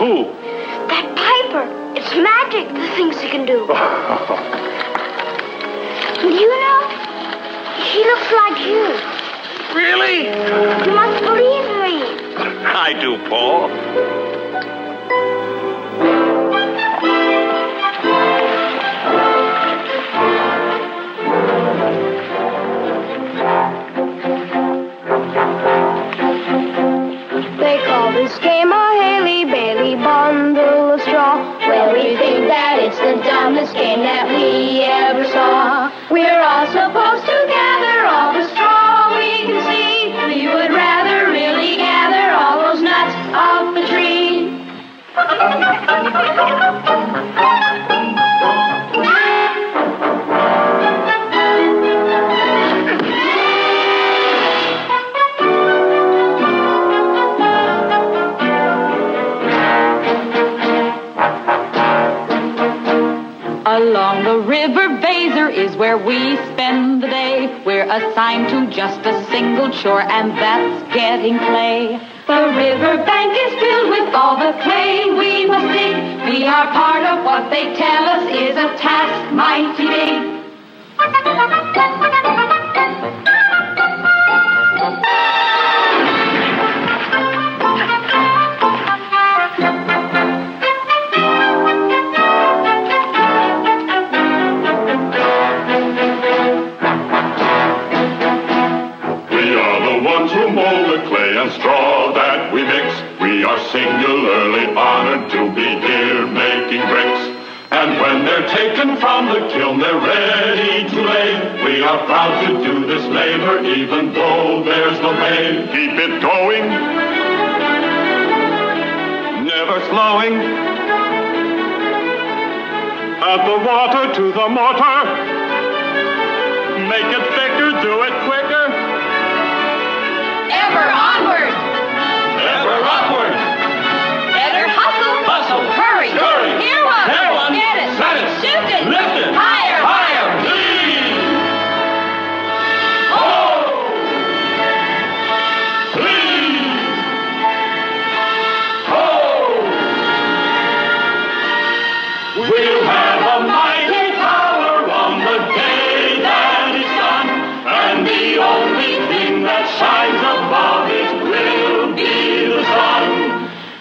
Who? That Piper. It's magic, the things he can do. You know, he looks like you. Really? You must believe me. I do, Paul. They call this game a Haley-Bailey bundle of straw. Well, we think that it's the dumbest game that we ever saw. We're all supposed to gather all the straw we can see. We would rather really gather all those nuts off the tree. Along the river Baser is where we spend the day. We're assigned to just a single chore, and that's getting clay. The river bank is filled with all the clay we must dig. We are part of what they tell us is a task mighty big. And straw that we mix, we are singularly honored to be here making bricks. And when they're taken from the kiln, they're ready to lay. We are proud to do this labor, even though there's no pay. Keep it going, never slowing. Add the water to the mortar. Make it thicker, do it quicker. Ever onward! Ever upward! Better hustle! Hustle! Hurry! Scurry! Hear one! Hear one! Get it! Set it! Shoot it! Lift it! Higher! Higher! Please! Oh! Please! Oh! We'll have a mighty power on the day that it's done, and the only thing that shines above it will be the sun.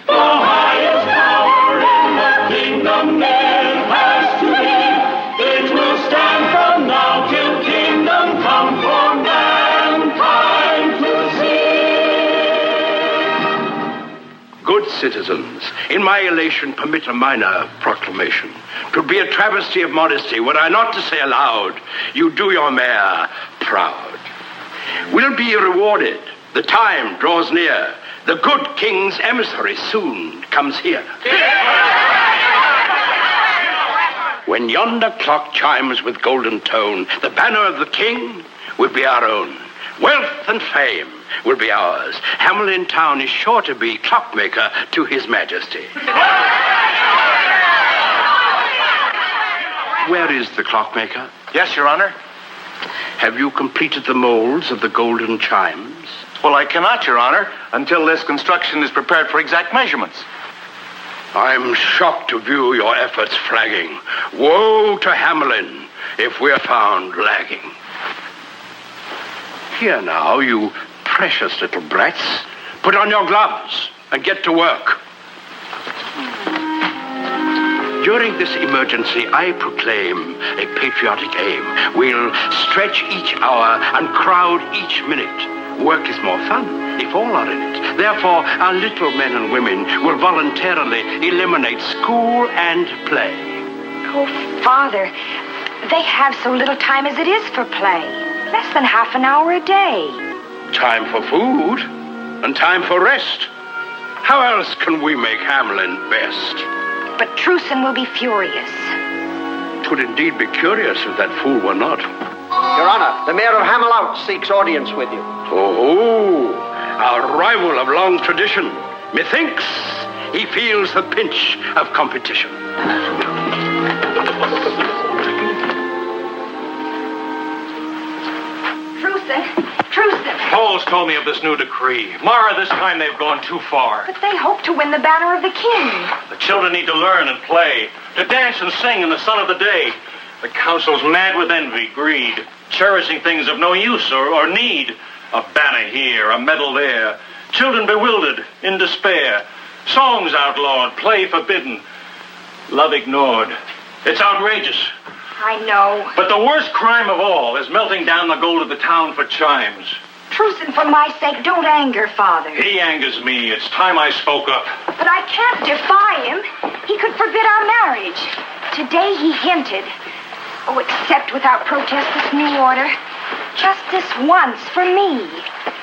The highest power in the kingdom it has to be. It will stand from now till kingdom come for mankind to see. Good citizens, in my elation, permit a minor proclamation. 'Twould be a travesty of modesty were I not to say aloud, you do your mayor proud. We'll be rewarded. The time draws near. The good king's emissary soon comes here. When yonder clock chimes with golden tone, the banner of the king will be our own. Wealth and fame will be ours. Hamelin town is sure to be clockmaker to his majesty. Where is the clockmaker? Yes, Your Honor. Have you completed the molds of the golden chimes? Well, I cannot, Your Honor, until this construction is prepared for exact measurements. I'm shocked to view your efforts flagging. Woe to Hamelin if we're found lagging. Here now, you precious little brats. Put on your gloves and get to work. During this emergency, I proclaim a patriotic aim. We'll stretch each hour and crowd each minute. Work is more fun if all are in it. Therefore, our little men and women will voluntarily eliminate school and play. Oh, Father, they have so little time as it is for play. Less than half an hour a day. Time for food and time for rest. How else can we make Hamelin best? But Truson will be furious. 'Twould indeed be curious if that fool were not. Your Honor, the Mayor of Hamelin seeks audience with you. Oh, our rival of long tradition. Methinks he feels the pinch of competition. Truson! Paul's told me of this new decree. Mara, this time they've gone too far. But they hope to win the banner of the king. The children need to learn and play, to dance and sing in the sun of the day. The council's mad with envy, greed, cherishing things of no use or need. A banner here, a medal there. Children bewildered, in despair. Songs outlawed, play forbidden. Love ignored. It's outrageous. I know. But the worst crime of all is melting down the gold of the town for chimes. Truce, and for my sake, don't anger Father. He angers me. It's time I spoke up. But I can't defy him. He could forbid our marriage. Today he hinted. Oh, accept without protest this new order. Just this once, for me.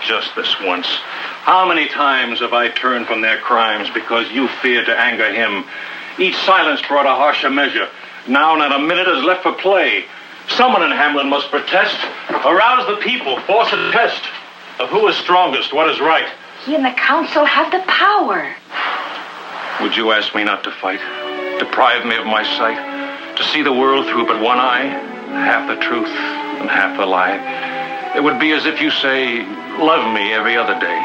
Just this once. How many times have I turned from their crimes because you feared to anger him? Each silence brought a harsher measure. Now not a minute is left for play. Someone in Hamelin must protest. Arouse the people. Force a test of who is strongest, what is right. He and the council have the power. Would you ask me not to fight? Deprive me of my sight? To see the world through but one eye? Half the truth and half the lie. It would be as if you say, love me every other day.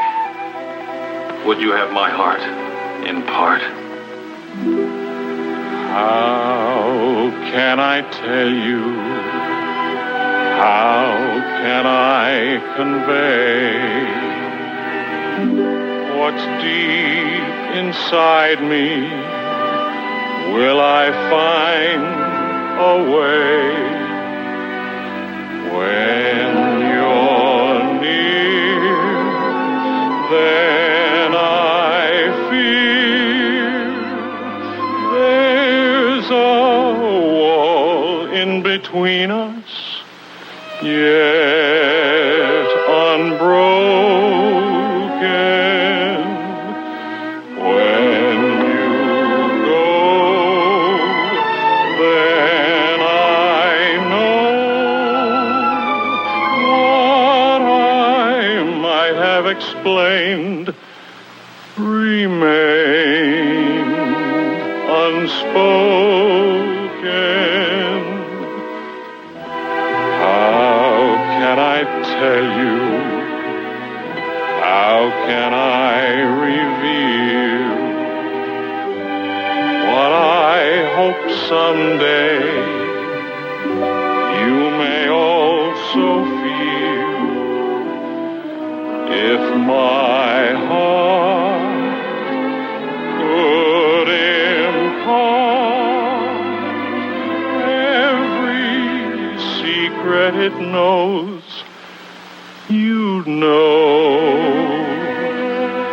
Would you have my heart in part? How can I tell you? How can I convey what's deep inside me? Will I find a way when you're near? Then I feel there's a wall in between us, yet unbroken. When you go, then I know what I might have explained remained unspoken. How can I tell you? How can I reveal what I hope someday you may also feel? If my heart could impart every secret it knows, you'd know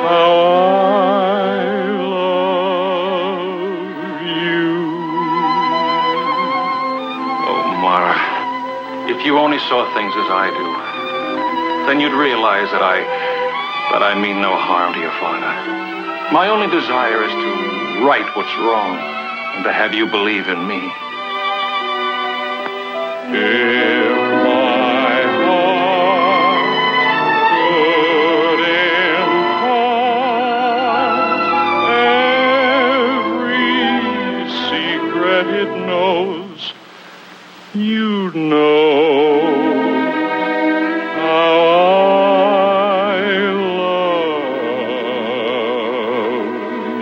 how I love you. Oh, Mara, if you only saw things as I do, then you'd realize that I mean no harm to your father. My only desire is to right what's wrong and to have you believe in me. If my heart could impart every secret it knows, you'd know how I love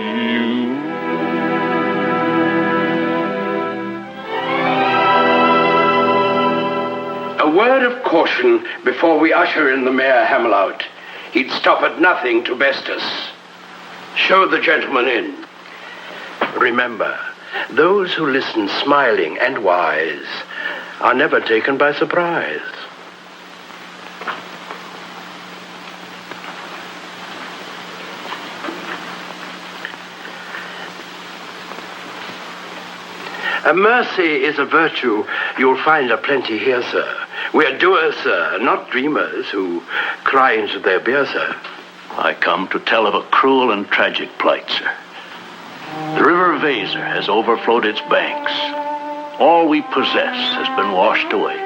you. A word of caution before we usher in the Mayor Hamelin. He'd stop at nothing to best us. Show the gentleman in. Remember, those who listen smiling and wise are never taken by surprise. Mercy is a virtue you'll find aplenty here, sir. We're doers, sir, not dreamers who cry into their beer, sir. I come to tell of a cruel and tragic plight, sir. The river Weser has overflowed its banks. All we possess has been washed away.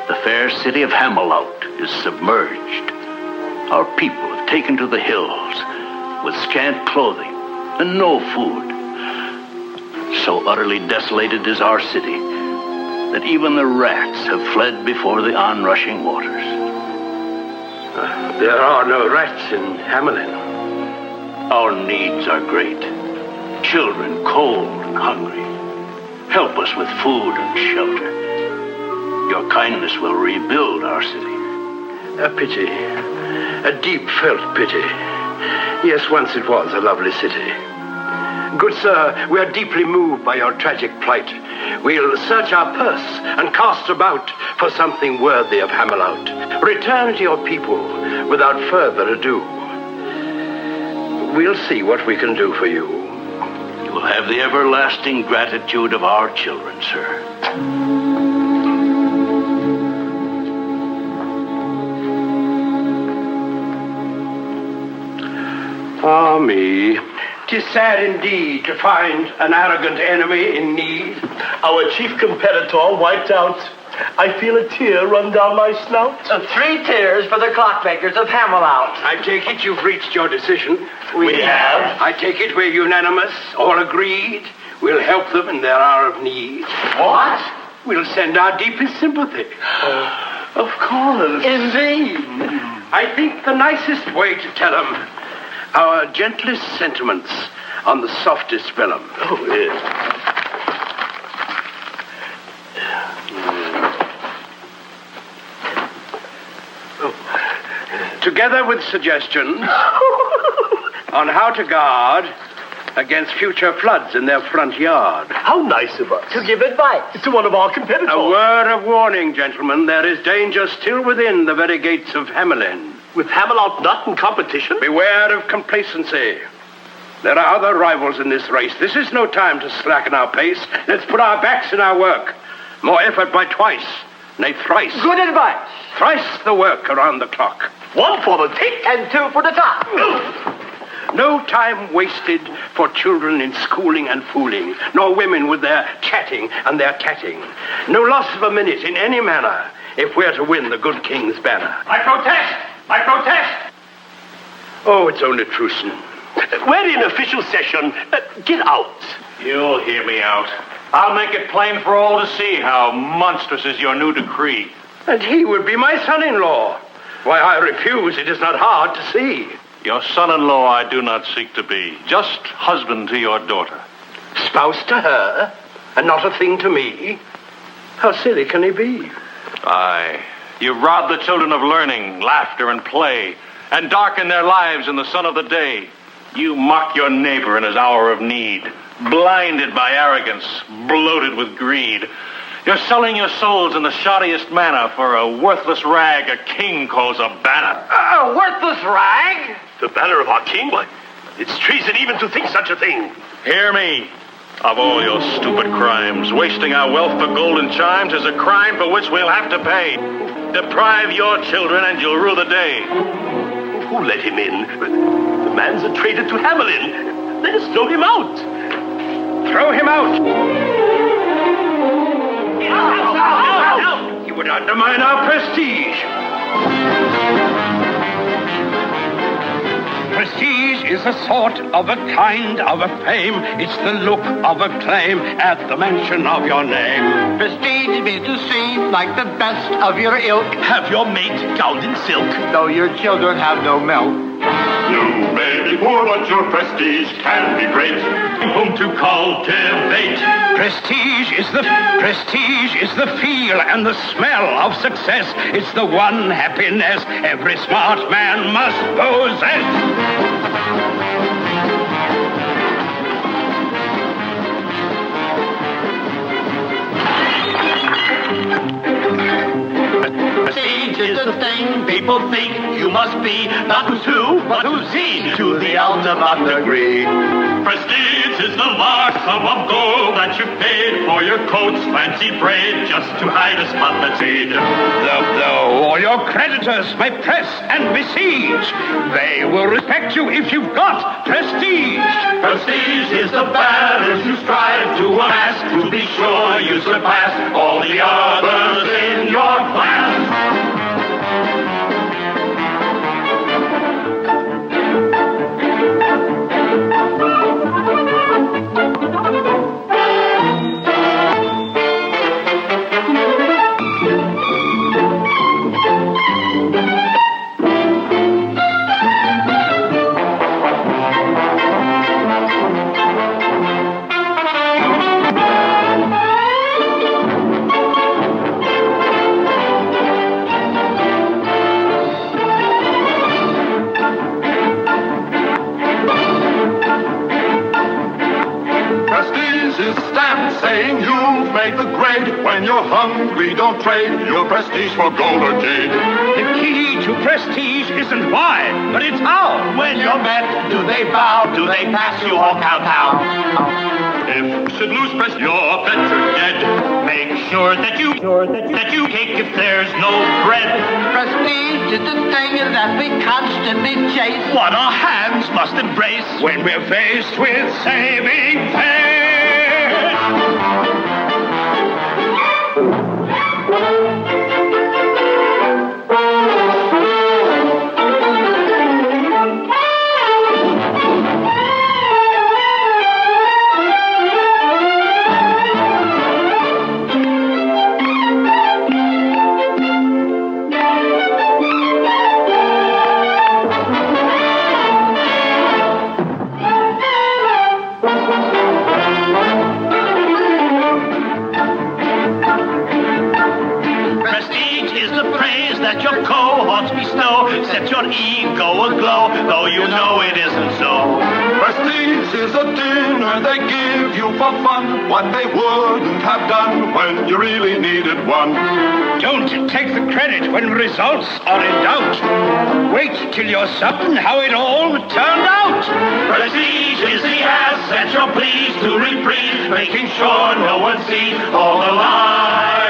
The fair city of Hamelin is submerged. Our people have taken to the hills with scant clothing and no food. So utterly desolated is our city that even the rats have fled before the onrushing waters. There are no rats in Hamelin. Our needs are great. Children cold and hungry. Help us with food and shelter. Your kindness will rebuild our city. A pity. A deep-felt pity. Yes, once it was a lovely city. Good sir, we are deeply moved by your tragic plight. We'll search our purse and cast about for something worthy of Hamelout. Return to your people without further ado. We'll see what we can do for you. You will have the everlasting gratitude of our children, sir. Ah, me. 'Tis sad indeed to find an arrogant enemy in need. Our chief competitor wiped out. I feel a tear run down my snout. 3 tears for the clockmakers of Hamelout. I take it you've reached your decision. We have. I take it we're unanimous, all agreed. We'll help them in their hour of need. What? We'll send our deepest sympathy. Of course. Indeed. I think the nicest way to tell them our gentlest sentiments on the softest vellum. Oh, yes. Together with suggestions on how to guard against future floods in their front yard. How nice of us. To give advice. To one of our competitors. A word of warning, gentlemen. There is danger still within the very gates of Hamelin. With Hamelout not in competition? Beware of complacency. There are other rivals in this race. This is no time to slacken our pace. Let's put our backs in our work. More effort by twice, nay thrice. Good advice. Thrice the work around the clock. 1 for the tick. And 2 for the top. No time wasted for children in schooling and fooling, nor women with their chatting and their tatting. No loss of a minute in any manner if we're to win the good king's banner. I protest! I protest! Oh, it's only Truson. We're in official session. Get out. You'll hear me out. I'll make it plain for all to see how monstrous is your new decree. And he would be my son-in-law. Why I refuse, it is not hard to see. Your son-in-law I do not seek to be, just husband to your daughter. Spouse to her, and not a thing to me? How silly can he be? Aye, you rob the children of learning, laughter, and play, and darken their lives in the sun of the day. You mock your neighbor in his hour of need, blinded by arrogance, bloated with greed. You're selling your souls in the shoddiest manner for a worthless rag a king calls a banner. A worthless rag? The banner of our king? Why, it's treason even to think such a thing. Hear me. Of all your stupid crimes, wasting our wealth for golden chimes is a crime for which we'll have to pay. Deprive your children and you'll rue the day. Who let him in? The man's a traitor to Hamelin. Let us throw him out. Throw him out! He would undermine our prestige. Prestige is a sort of a kind of a fame. It's the look of a claim at the mention of your name. Prestige means to seem like the best of your ilk. Have your mate gowned in silk. Though your children have no milk. You may be poor, but your prestige can be great. Whom to cultivate. Prestige is the feel and the smell of success. It's the one happiness every smart man must possess. Prestige is the thing people think you must be, not who's who, but who's he, to the ultimate degree. Prestige is the loss of gold that you paid for your coat's fancy braid just to hide a spot that's made. Though all your creditors may press and besiege, they will respect you if you've got prestige. Prestige is the battles you strive to amass, to be sure you surpass all the others in your class. we don't trade your prestige for gold or jade. The key to prestige isn't why, but it's how. When you're met, do they bow? Do they pass you or kowtow? If should lose prestige, your bets are dead. Make sure that you cake if there's no bread. Prestige is the thing that we constantly chase. What our hands must embrace when we're faced with saving faith. Set your ego aglow, though you know it isn't so. Prestige is a dinner they give you for fun, what they wouldn't have done when you really needed one. Don't take the credit when results are in doubt. Wait till you're certain how it all turned out. Prestige is the asset you're pleased to reprise, making sure no one sees all the liability.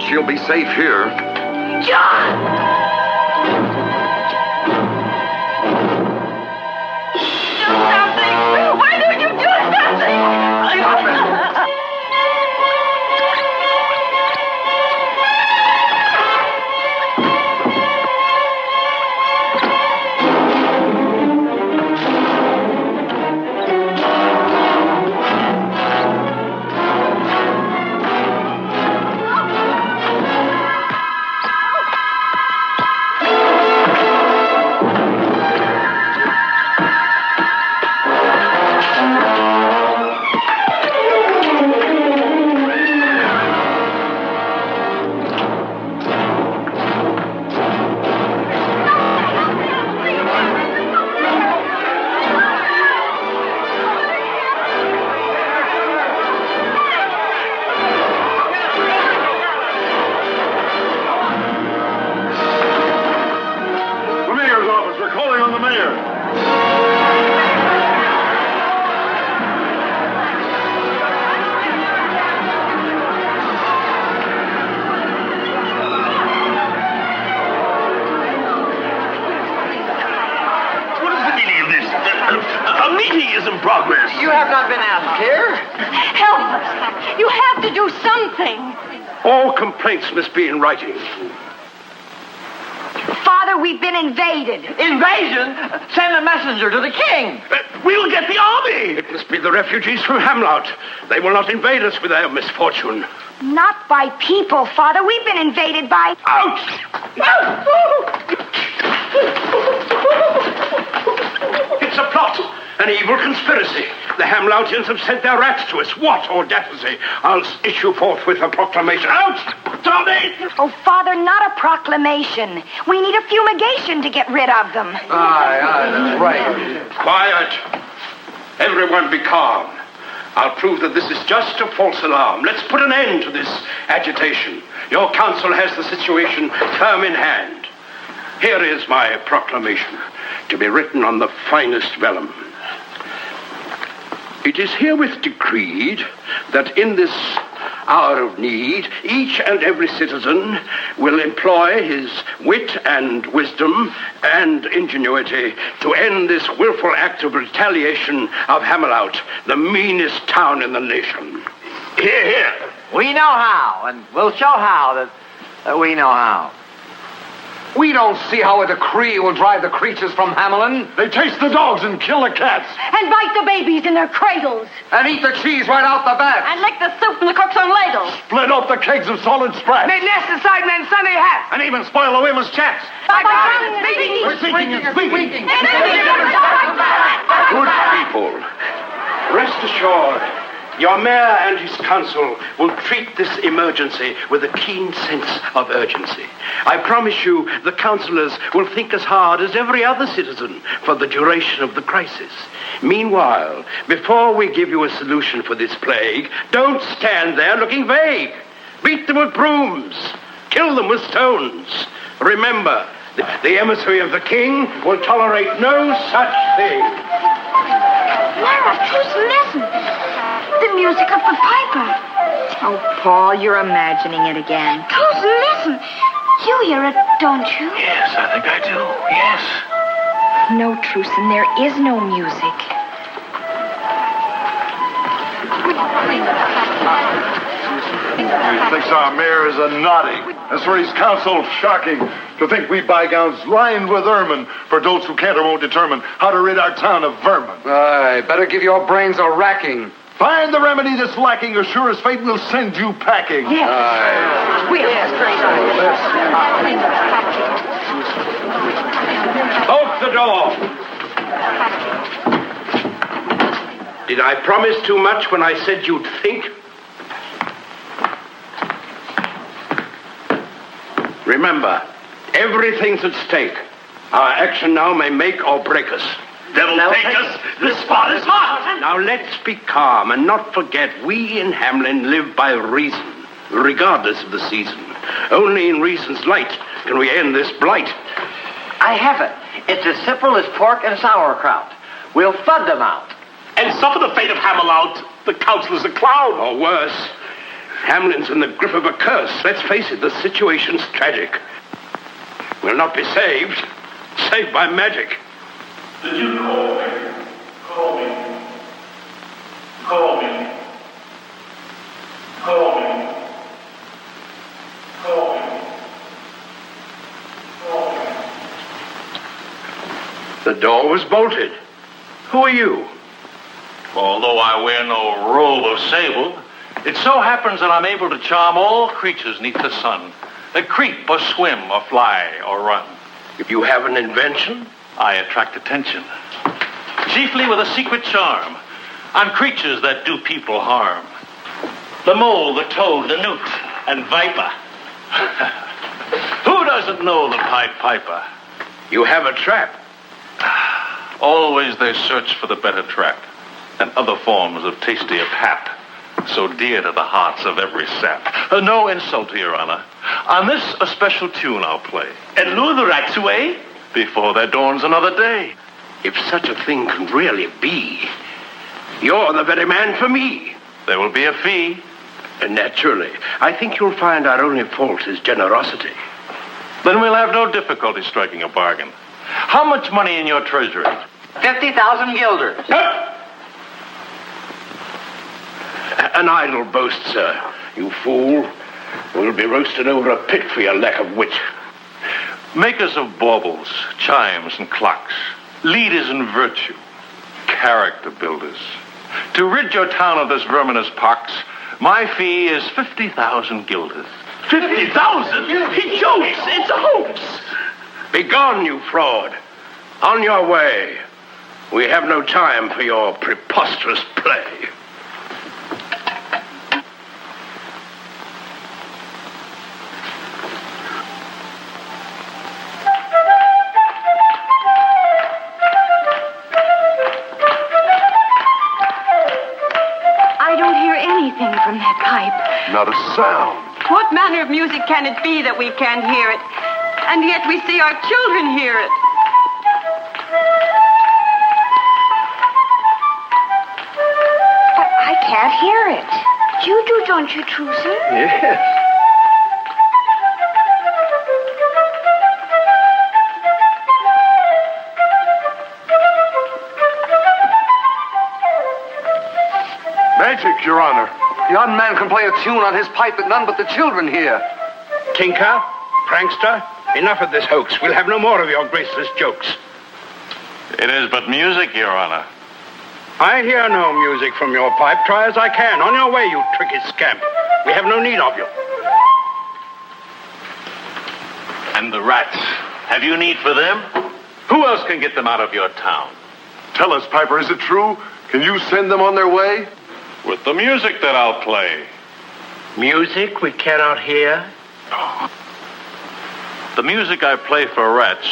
She'll be safe here. John! Do something! Why don't you do something? You have not been asked here. Help us. You have to do something. All complaints must be in writing. Father, we've been invaded. Invasion? Send a messenger to the king. We'll get the army. It must be the refugees from Hamlout. They will not invade us with their misfortune. Not by people, Father. We've been invaded by... Out! It's a plot. An evil conspiracy. The Hamloutians have sent their rats to us. What audacity! I'll issue forthwith a proclamation. Out! Tommy! Oh, Father, not a proclamation. We need a fumigation to get rid of them. Aye, that's right. Quiet. Everyone be calm. I'll prove that this is just a false alarm. Let's put an end to this agitation. Your council has the situation firm in hand. Here is my proclamation, to be written on the finest vellum. It is herewith decreed that in this hour of need, each and every citizen will employ his wit and wisdom and ingenuity to end this willful act of retaliation of Hamelin, the meanest town in the nation. Hear, hear. We know how, and we'll show how that we know how. We don't see how a decree will drive the creatures from Hamelin. They chase the dogs and kill the cats. And bite the babies in their cradles. And eat the cheese right out the back. And lick the soup from the cook's own ladle. Split up the kegs of solid sprats. Made nests inside men's Sunday hats. And even spoil the women's chaps. By speaking. Speaking. Good people, rest assured, your mayor and his council will treat this emergency with a keen sense of urgency. I promise you the councillors will think as hard as every other citizen for the duration of the crisis. Meanwhile, before we give you a solution for this plague, don't stand there looking vague. Beat them with brooms. Kill them with stones. Remember, the emissary of the king will tolerate no such thing. Lara, just listen. The music of the piper. Oh, Paul, you're imagining it again. Just listen. You hear it, don't you? Yes, I think I do. Yes. No, Truson, there is no music. He thinks our mayor is a naughty. As for his council, shocking. To think we bygowns lined with ermine for those who can't or won't determine how to rid our town of vermin. Aye, better give your brains a racking. Find the remedy that's lacking, or sure as fate will send you packing. Yes. Open the door. Did I promise too much when I said you'd think? Remember, everything's at stake. Our action now may make or break us. Devil take us, this spot is hot. Now let's be calm and not forget we in Hamelin live by reason, regardless of the season. Only in reason's light can we end this blight. I have it. It's as simple as pork and sauerkraut. We'll flood them out. And suffer the fate of Hamelin, the councilors a clown. Or worse, Hamelin's in the grip of a curse. Let's face it, the situation's tragic. We'll not be saved by magic. Did you call me? Call me. Call me. Call me. Call me. Call me. The door was bolted. Who are you? Although I wear no robe of sable, it so happens that I'm able to charm all creatures neath the sun, that creep or swim or fly or run. If you have an invention? I attract attention, chiefly with a secret charm on creatures that do people harm. The mole, the toad, the newt, and viper. Who doesn't know the Pied Piper? You have a trap. Always they search for the better trap and other forms of tastier pap, so dear to the hearts of every sap. No insult to your honor. On this a special tune I'll play, and lure the rats away before there dawns another day. If such a thing can really be, you're the very man for me. There will be a fee. And naturally, I think you'll find our only fault is generosity. Then we'll have no difficulty striking a bargain. How much money in your treasury? 50,000 guilders. An idle boast, sir. You fool. We'll be roasted over a pit for your lack of wit. Makers of baubles, chimes, and clocks, leaders in virtue, character builders. To rid your town of this verminous pox, my fee is 50,000 guilders. 50,000? He jokes. It's a hoax. Begone, you fraud. On your way. We have no time for your preposterous play. From that pipe. Not a sound. What manner of music can it be that we can't hear it? And yet we see our children hear it. But I can't hear it. You do, don't you, Truson? Yes. Magic, Your Honor. The odd man can play a tune on his pipe that none but the children hear. Tinker, prankster, Enough of this hoax. We'll have no more of your graceless jokes. It is but music, Your Honor. I hear no music from your pipe. Try as I can. On your way, you tricky scamp. We have no need of you. And the rats. Have you need for them? Who else can get them out of your town? Tell us, Piper, is it true? Can you send them on their way? With the music that I'll play. Music we cannot hear? The music I play for rats,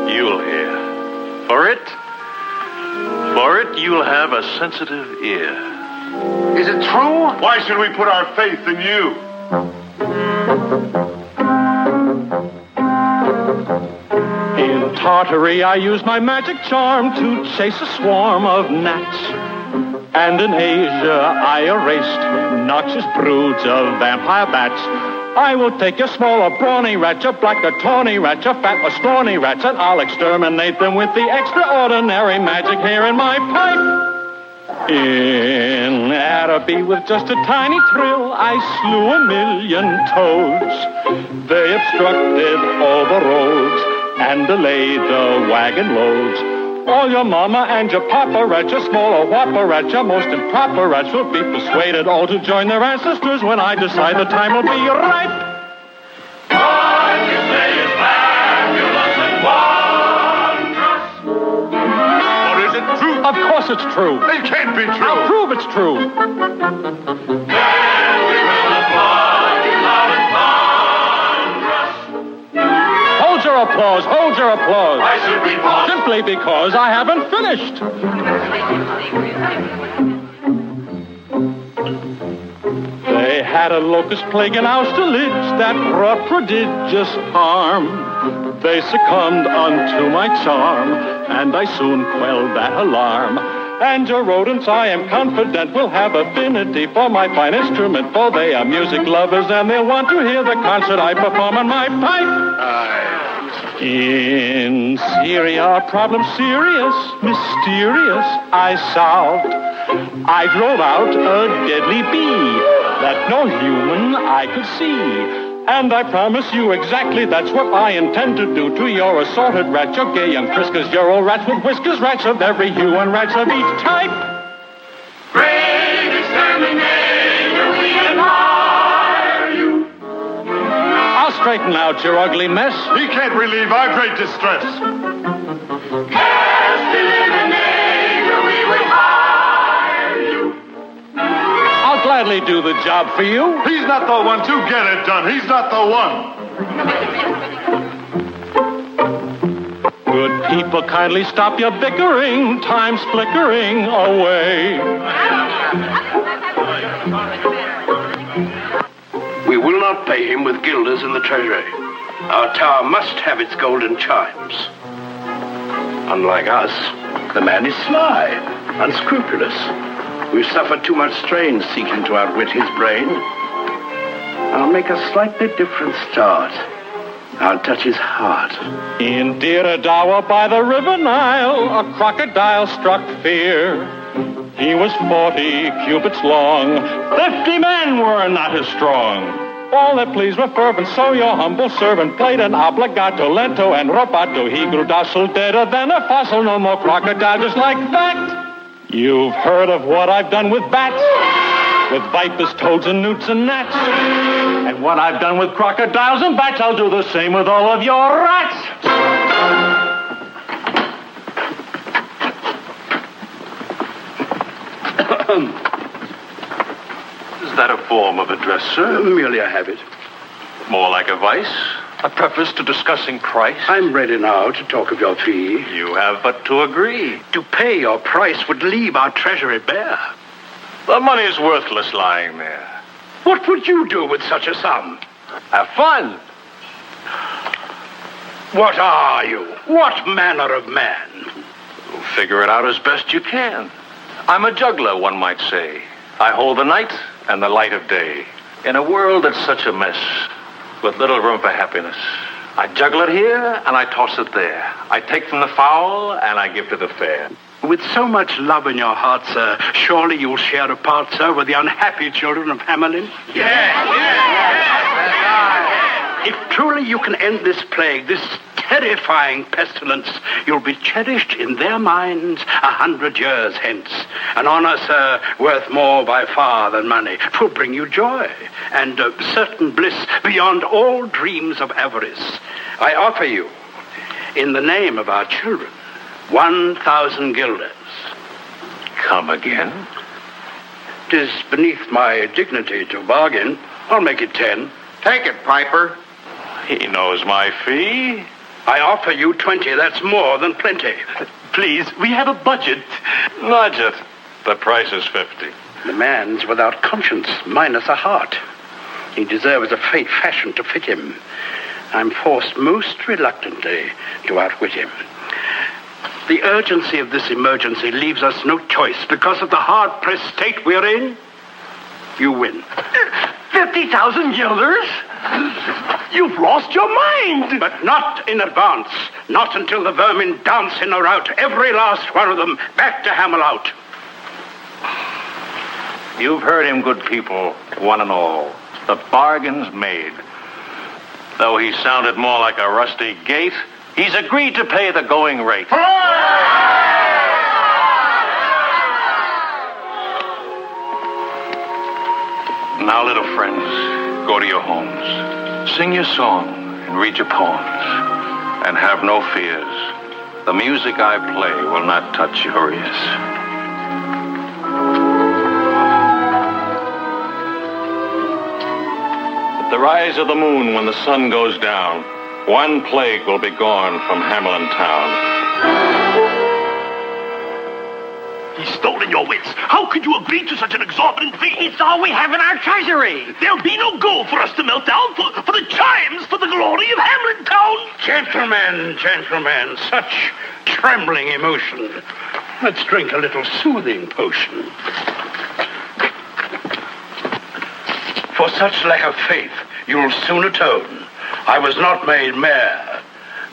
you'll hear. For it, you'll have a sensitive ear. Is it true? Why should we put our faith in you? In Tartary, I use my magic charm to chase a swarm of gnats. And in Asia, I erased noxious broods of vampire bats. I will take your small or brawny rat, your black or tawny rat, your fat or scrawny rats, and I'll exterminate them with the extraordinary magic here in my pipe. In Araby, with just a tiny thrill, I slew 1,000,000 toads. They obstructed all the roads and delayed the wagon loads. All your mama and your papa rats, your small or whopper rats, your most improper rats will be persuaded all to join their ancestors when I decide the time will be ripe. What you say is fabulous and wondrous. Or is it true? Of course it's true. It can't be true. I'll prove it's true. Then we will applaud you loud and thunderous. Hold your applause, hold your applause. Why should we pause? Simply because I haven't finished. They had a locust plague in Austerlitz that brought prodigious harm. They succumbed unto my charm, and I soon quelled that alarm. And your rodents, I am confident, will have affinity for my fine instrument, for they are music lovers, and they'll want to hear the concert I perform on my pipe. In Syria, a problem serious, mysterious, I solved. I drove out a deadly bee that no human I could see. And I promise you exactly that's what I intend to do to your assorted rats, your gay young friskers, your old rats with whiskers, rats of every hue and rats of each type. Great exterminator, we admire you. I'll straighten out your ugly mess. He can't relieve our great distress. As eliminator, we would hire you. I'll gladly do the job for you. He's not the one to get it done. He's not the one. Good people, kindly stop your bickering. Time's flickering away. We will not pay him with guilders in the treasury. Our tower must have its golden chimes. Unlike us, the man is sly, unscrupulous. We've suffered too much strain seeking to outwit his brain. I'll make a slightly different start. I'll touch his heart. In Diradawa by the river Nile, a crocodile struck fear. He was 40 cubits long. 50 men were not as strong. All that pleased were fervent, so your humble servant played an obligato, lento, and rubato. He grew docile, deader than a fossil, no more crocodile, just like that. You've heard of what I've done with bats, with vipers, toads, and newts and gnats. And what I've done with crocodiles and bats, I'll do the same with all of your rats. Is that a form of address, sir? Merely a habit. More like a vice? A preface to discussing price? I'm ready now to talk of your fee. You have but to agree. To pay your price would leave our treasury bare. The money's worthless lying there. What would you do with such a sum? Have fun. What are you? What manner of man? Figure it out as best you can. I'm a juggler, one might say. I hold the night and the light of day. In a world that's such a mess, with little room for happiness, I juggle it here and I toss it there. I take from the foul and I give to the fair. With so much love in your heart, sir, surely you'll share a part, sir, with the unhappy children of Hamelin? Yes. If truly you can end this plague, this terrifying pestilence, you'll be cherished in their minds 100 years hence. An honor, sir, worth more by far than money. 'Twill bring you joy and certain bliss beyond all dreams of avarice. I offer you, in the name of our children, 1,000 guilders. Come again? 'Tis beneath my dignity to bargain. I'll make it 10. Take it, Piper. He knows my fee. I offer you 20. That's more than plenty. Please, we have a budget. Nudge it. The price is 50. The man's without conscience, minus a heart. He deserves a fate fashioned to fit him. I'm forced most reluctantly to outwit him. The urgency of this emergency leaves us no choice. Because of the hard-pressed state we're in, you win. 50,000 guilders? You've lost your mind! But not in advance. Not until the vermin dance in a rout, every last one of them, back to Hamelin. You've heard him, good people, one and all. The bargain's made. Though he sounded more like a rusty gate, he's agreed to pay the going rate. Now, little friends, go to your homes. Sing your song and read your poems. And have no fears. The music I play will not touch your ears. At the rise of the moon, when the sun goes down, one plague will be gone from Hamelin town. He's stolen your wits. How could you agree to such an exorbitant fee? It's all we have in our treasury. There'll be no gold for us to melt down for the chimes, for the glory of Hamelin town. Gentlemen, such trembling emotion. Let's drink a little soothing potion. For such lack of faith, you'll soon atone. I was not made mayor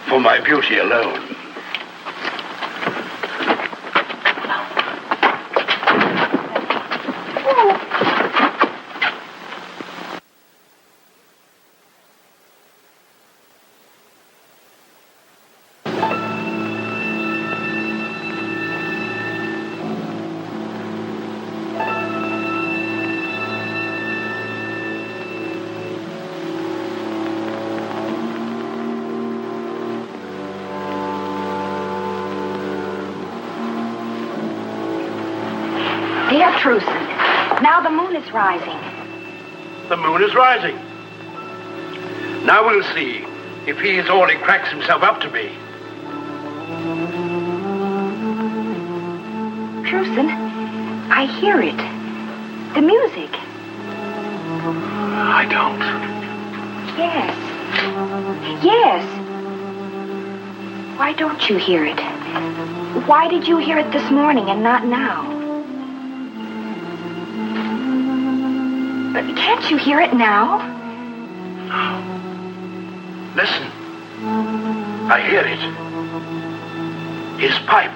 for my beauty alone. Dear Truson, now the moon is rising. The moon is rising. Now we'll see if he is all he cracks himself up to be. Truson, I hear it. The music. I don't. Yes. Yes. Why don't you hear it? Why did you hear it this morning and not now? Can't you hear it now? Listen. I hear it. His pipe.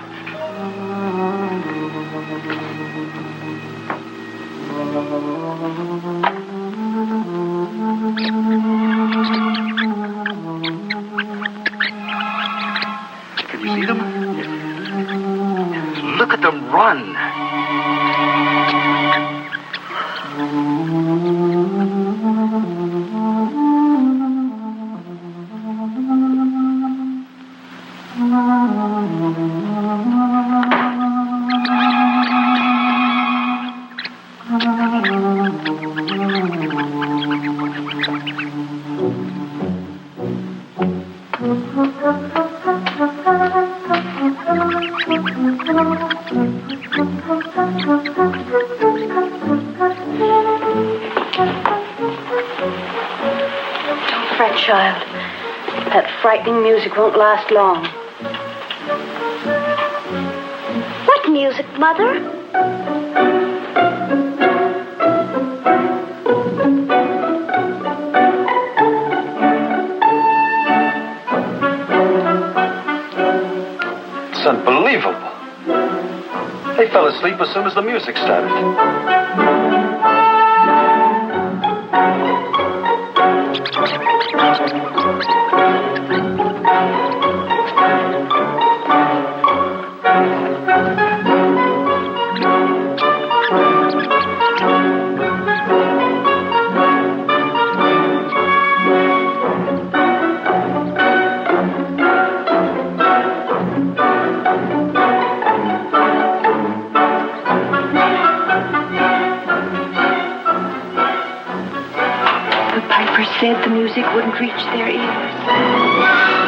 Can you see them? Look at them run. Child, that frightening music won't last long. What music, Mother? It's unbelievable. They fell asleep as soon as the music started. said the music wouldn't reach their ears.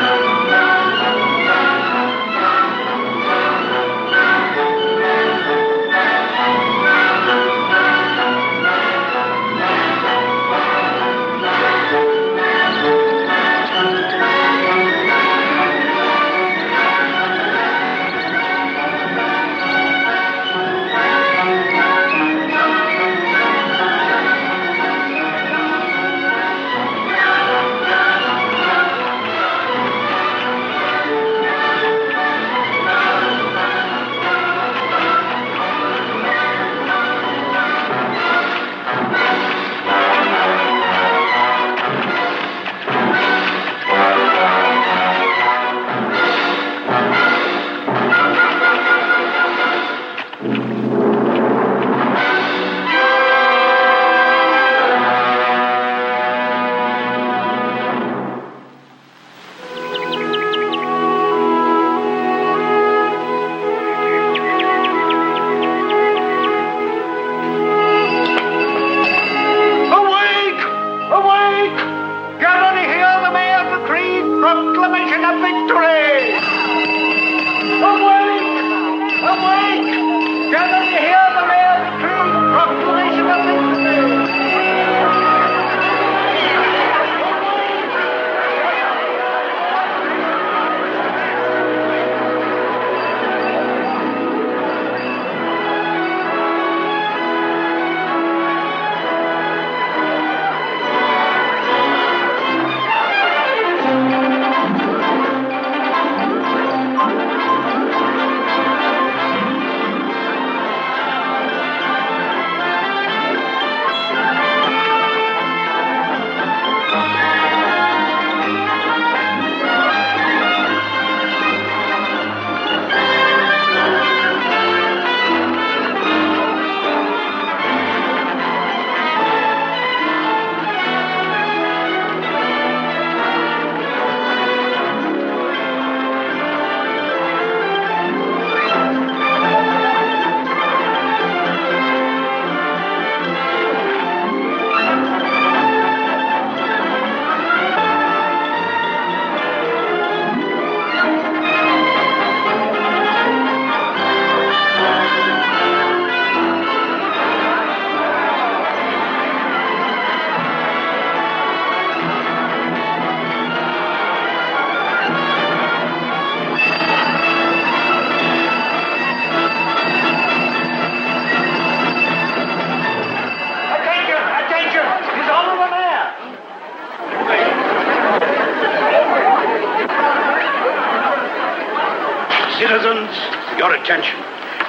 Citizens, your attention.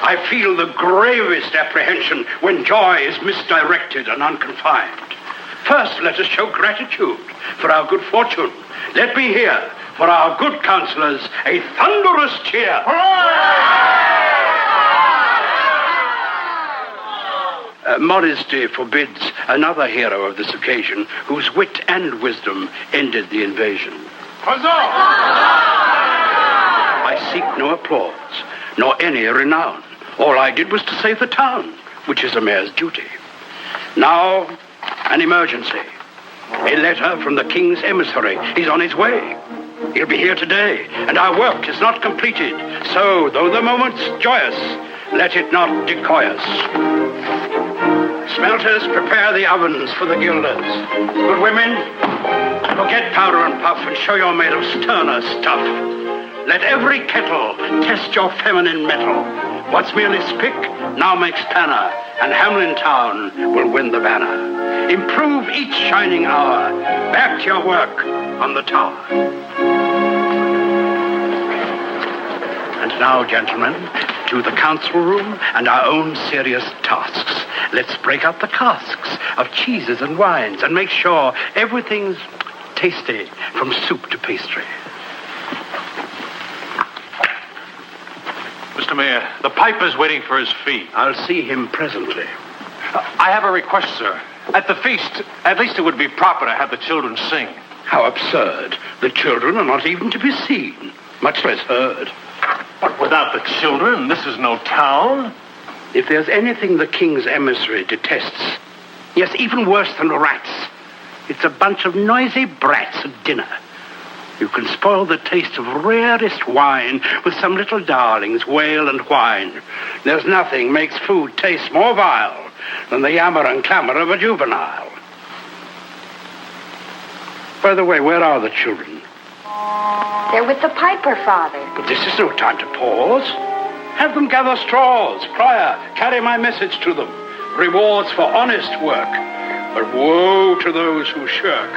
I feel the gravest apprehension when joy is misdirected and unconfined. First, let us show gratitude for our good fortune. Let me hear, for our good counselors, a thunderous cheer. Modesty forbids another hero of this occasion whose wit and wisdom ended the invasion. I seek no applause, nor any renown. All I did was to save the town, which is a mayor's duty. Now, an emergency. A letter from the king's emissary. He's on his way. He'll be here today, and our work is not completed. So, though the moment's joyous, let it not decoy us. Smelters, prepare the ovens for the gilders. Good women, forget powder and puff and show you're made of sterner stuff. Let every kettle test your feminine mettle. What's merely spick now makes panna, and Hamelin town will win the banner. Improve each shining hour. Back to your work on the tower. And now, gentlemen, to the council room and our own serious tasks. Let's break out the casks of cheeses and wines and make sure everything's tasty from soup to pastry. Mr. Mayor, the piper's waiting for his fee. I'll see him presently. I have a request, sir. At the feast, at least it would be proper to have the children sing. How absurd. The children are not even to be seen, much less heard. But without the children, this is no town. If there's anything the king's emissary detests, yes, even worse than rats, It's a bunch of noisy brats at dinner. You can spoil the taste of rarest wine with some little darlings wail and whine. There's nothing makes food taste more vile than the yammer and clamor of a juvenile. By the way, where are the children? They're with the piper, Father. But this is no time to pause. Have them gather straws. Crier, carry my message to them. Rewards for honest work, but woe to those who shirk.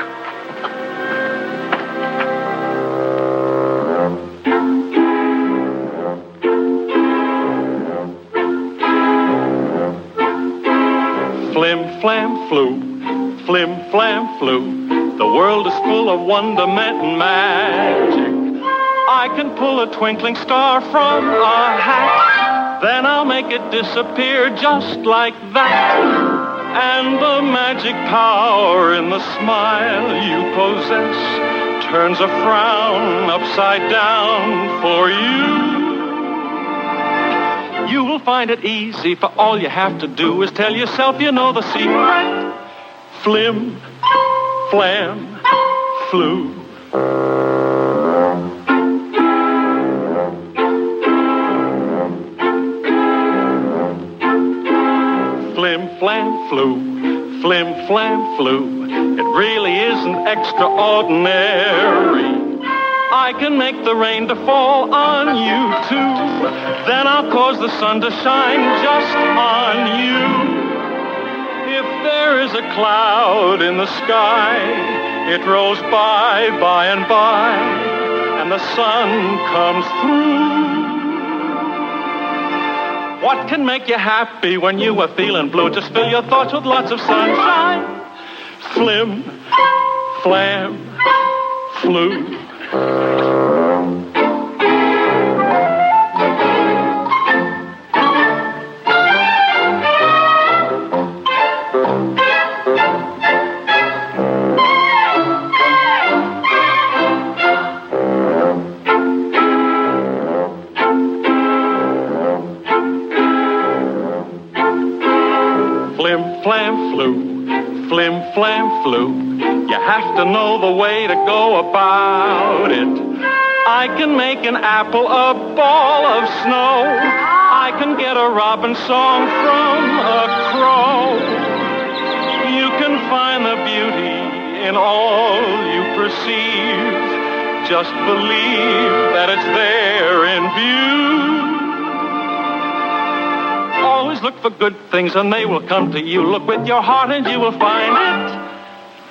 Flim, flam, flu, flim, flam, flu. The world is full of wonderment and magic. I can pull a twinkling star from a hat, then I'll make it disappear just like that. And the magic power in the smile you possess turns a frown upside down for you. You will find it easy, for all you have to do is tell yourself you know the secret. Flim, flam, flu. Flim, flam, flu, flim, flam, flu. It really isn't extraordinary. I can make the rain to fall on you, too. Then I'll cause the sun to shine just on you. If there is a cloud in the sky, it rolls by and by, and the sun comes through. What can make you happy when you are feeling blue? Just fill your thoughts with lots of sunshine. Flim, flam, flu. Flim, flam, flu. You have to know the way to go about it. I can make an apple a ball of snow. I can get a robin song from a crow. You can find the beauty in all you perceive. Just believe that it's there in view. Always look for good things and they will come to you. Look with your heart and you will find it.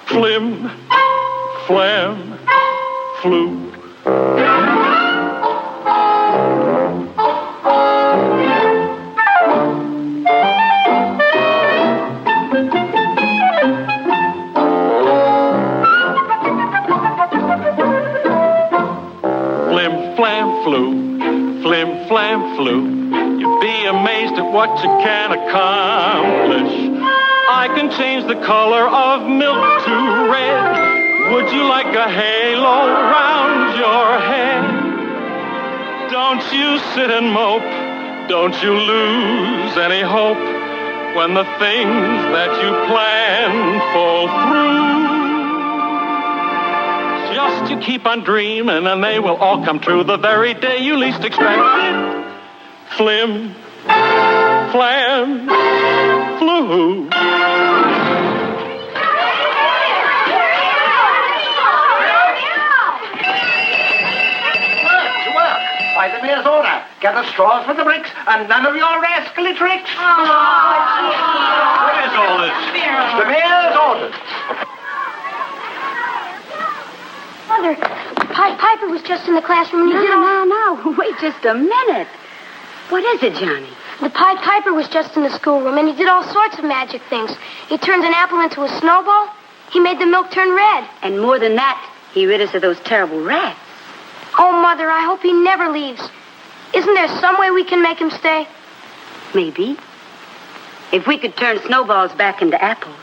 Flim, flam, flu. Flim, flam, flu. Flim, flam, flu. You'd be amazed at what you can accomplish. I can change the color of milk to red. Would you like a halo round your head? Don't you sit and mope. Don't you lose any hope when the things that you plan fall through. Just you keep on dreaming and they will all come true the very day you least expect it. Flim, flam, flu. Work. By the mayor's order. Gather straws for the bricks and none of your rascally tricks. What is all this? The mayor's orders. Mother, Pied Piper was just in the classroom and he did all... No. Wait just a minute. What is it, Johnny? The Pied Piper was just in the schoolroom and he did all sorts of magic things. He turned an apple into a snowball. He made the milk turn red. And more than that, he rid us of those terrible rats. Oh, Mother, I hope he never leaves. Isn't there some way we can make him stay? Maybe. If we could turn snowballs back into apples.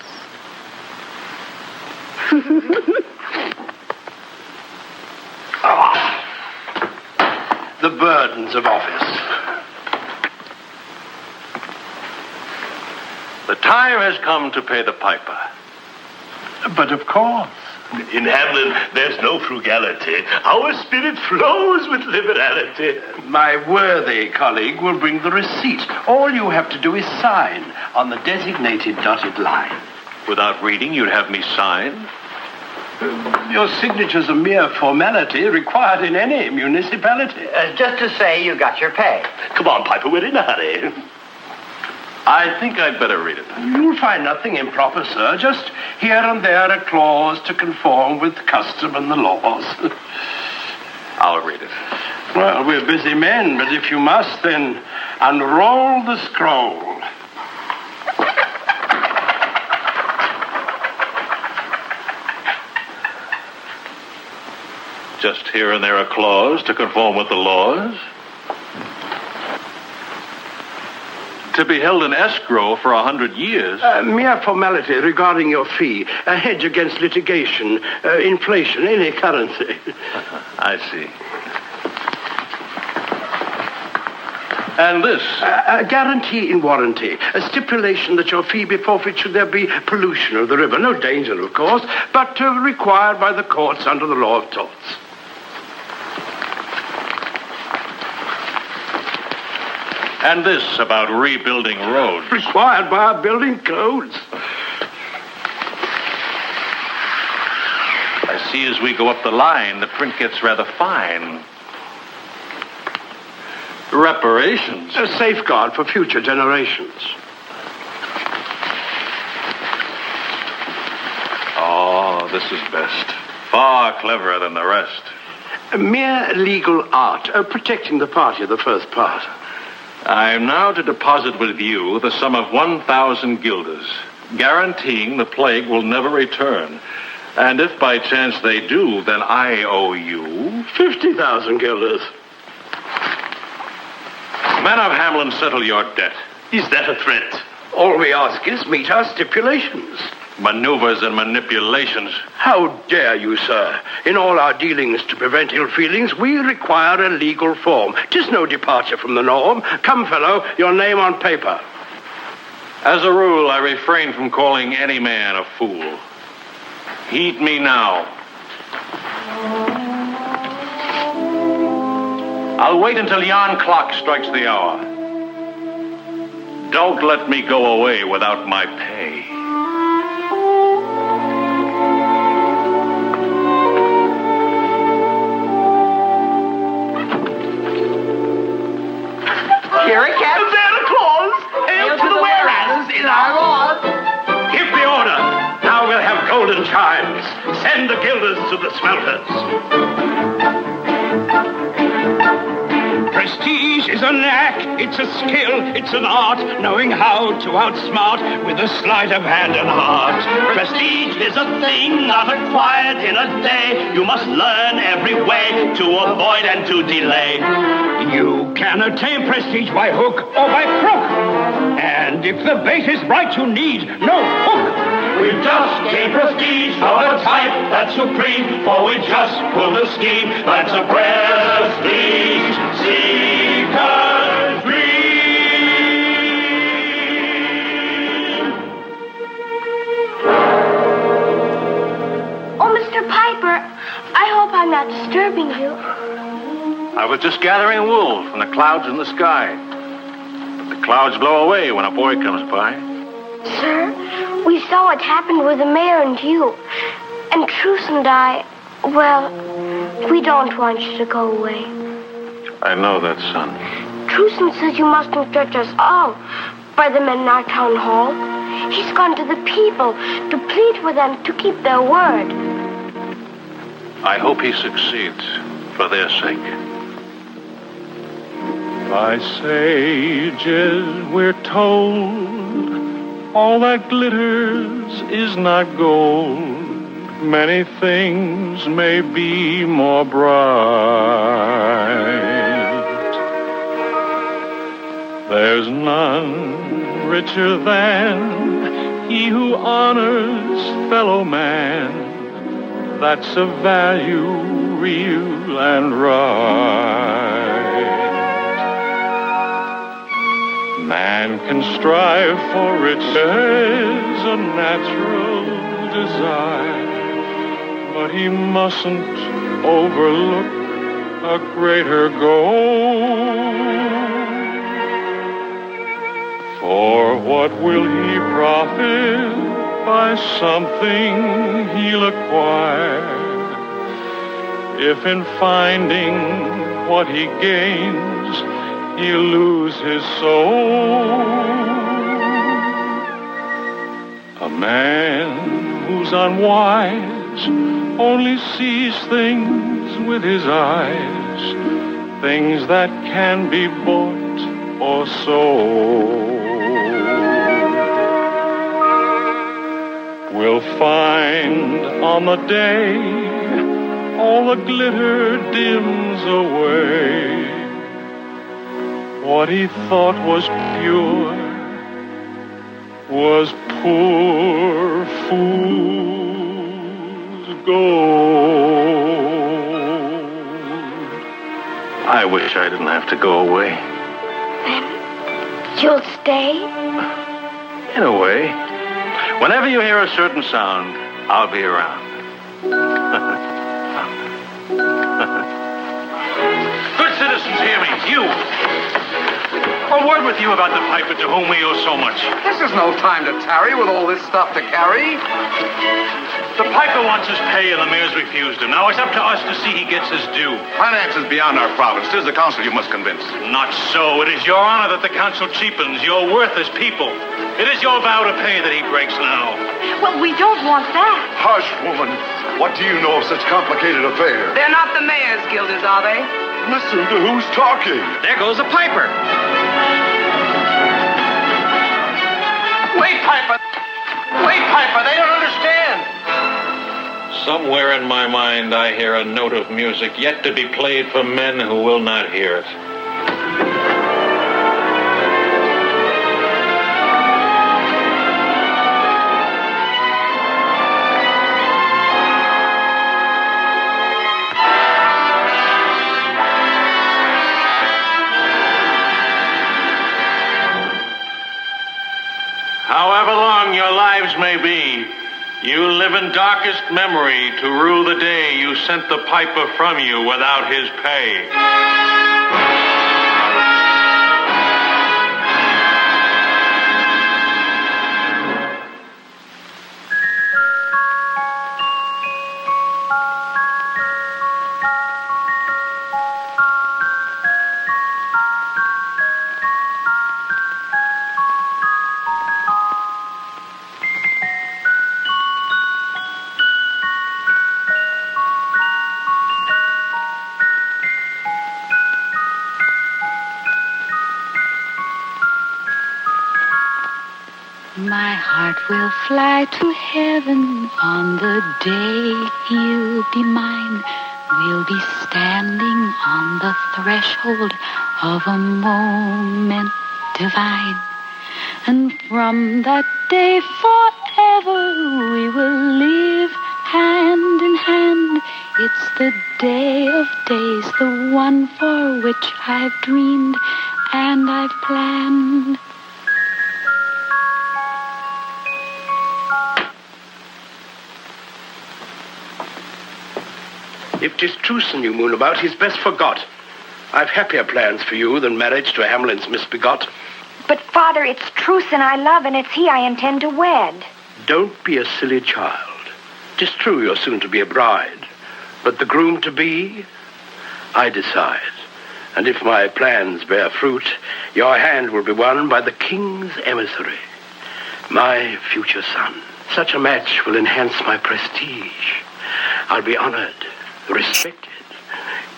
The burdens of office. The time has come to pay the piper. But of course. In Hamelin, there's no frugality. Our spirit flows with liberality. My worthy colleague will bring the receipt. All you have to do is sign on the designated dotted line. Without reading, you'd have me sign? Your signature's a mere formality required in any municipality. Just to say you got your pay. Come on, Piper, we're in a hurry. I think I'd better read it. You'll find nothing improper, sir. Just here and there a clause to conform with custom and the laws. I'll read it. Well, we're busy men, but if you must, then unroll the scroll. Just here and there a clause to conform with the laws. To be held in escrow for 100 years. Mere formality regarding your fee. A hedge against litigation, inflation, any currency. I see. And this? A guarantee in warranty. A stipulation that your fee be forfeit should there be pollution of the river. No danger, of course, but required by the courts under the law of torts. And this about rebuilding roads. Required by our building codes. I see as we go up the line, the print gets rather fine. Reparations. A safeguard for future generations. Oh, this is best. Far cleverer than the rest. A mere legal art, protecting the party of the first part. I am now to deposit with you the sum of 1,000 guilders, guaranteeing the plague will never return. And if by chance they do, then I owe you 50,000 guilders. Men of Hamelin, settle your debt. Is that a threat? All we ask is meet our stipulations. Maneuvers and manipulations. How dare you, sir? In all our dealings to prevent ill feelings, we require a legal form. 'Tis no departure from the norm. Come, fellow, your name on paper. As a rule, I refrain from calling any man a fool. Heed me now. I'll wait until yon clock strikes the hour. Don't let me go away without my pay. Here it comes. There a clause. Hail to the whereas in our laws. Give the order. Now we'll have golden chimes. Send the guilders to the smelters. Prestige is a knack, it's a skill, it's an art, knowing how to outsmart with a sleight of hand and heart. Prestige is a thing not acquired in a day. You must learn every way to avoid and to delay. You can attain prestige by hook or by crook. And if the bait is right, you need no hook. We've just gained prestige of a type that's supreme, for we just pulled a scheme that's a prestige seeker's dream. Oh, Mr. Piper, I hope I'm not disturbing you. I was just gathering wool from the clouds in the sky. But the clouds blow away when a boy comes by. Sir, we saw what happened with the mayor and you. And Truce and I, well, we don't want you to go away. I know that, son. Truson says you mustn't judge us all by the men in our town hall. He's gone to the people to plead with them to keep their word. I hope he succeeds for their sake. By sages we're told, all that glitters is not gold. Many things may be more bright. There's none richer than he who honors fellow man. That's a value real and right. Man can strive for riches, a natural desire, but he mustn't overlook a greater goal. For what will he profit by something he'll acquire, if in finding what he gains he'll lose his soul? A man who's unwise only sees things with his eyes, things that can be bought or sold. We'll find on the day all the glitter dims away. What he thought was pure was poor fool's gold. I wish I didn't have to go away. Then you'll stay? In a way. Whenever you hear a certain sound, I'll be around. Good citizens, hear me. You. A word with you about the piper to whom we owe so much. This is no time to tarry with all this stuff to carry. The piper wants his pay and the mayor's refused him. Now it's up to us to see he gets his due. Finance is beyond our province. It is the council you must convince. Not so. It is your honor that the council cheapens. Your worth as people. It is your vow to pay that he breaks now. Well, we don't want that. Hush, woman. What do you know of such complicated affairs? They're not the mayor's guilders, are they? Listen to who's talking. There goes the piper. Wait, Piper! Wait, Piper! They don't understand! Somewhere in my mind I hear a note of music yet to be played for men who will not hear it. However long your lives may be, you live in darkest memory to rue the day you sent the piper from you without his pay. My heart will fly to heaven on the day you'll be mine. We'll be standing on the threshold of a moment divine. And from that day forever we will live hand in hand. It's the day of days, the one for which I've dreamed and I've planned. If 'tis truce you moon about, he's best forgot. I've happier plans for you than marriage to Hamelin's misbegot. But, Father, it's Truson I love, and it's he I intend to wed. Don't be a silly child. 'Tis true you're soon to be a bride, but the groom-to-be, I decide. And if my plans bear fruit, your hand will be won by the king's emissary, my future son. Such a match will enhance my prestige. I'll be honored, respected,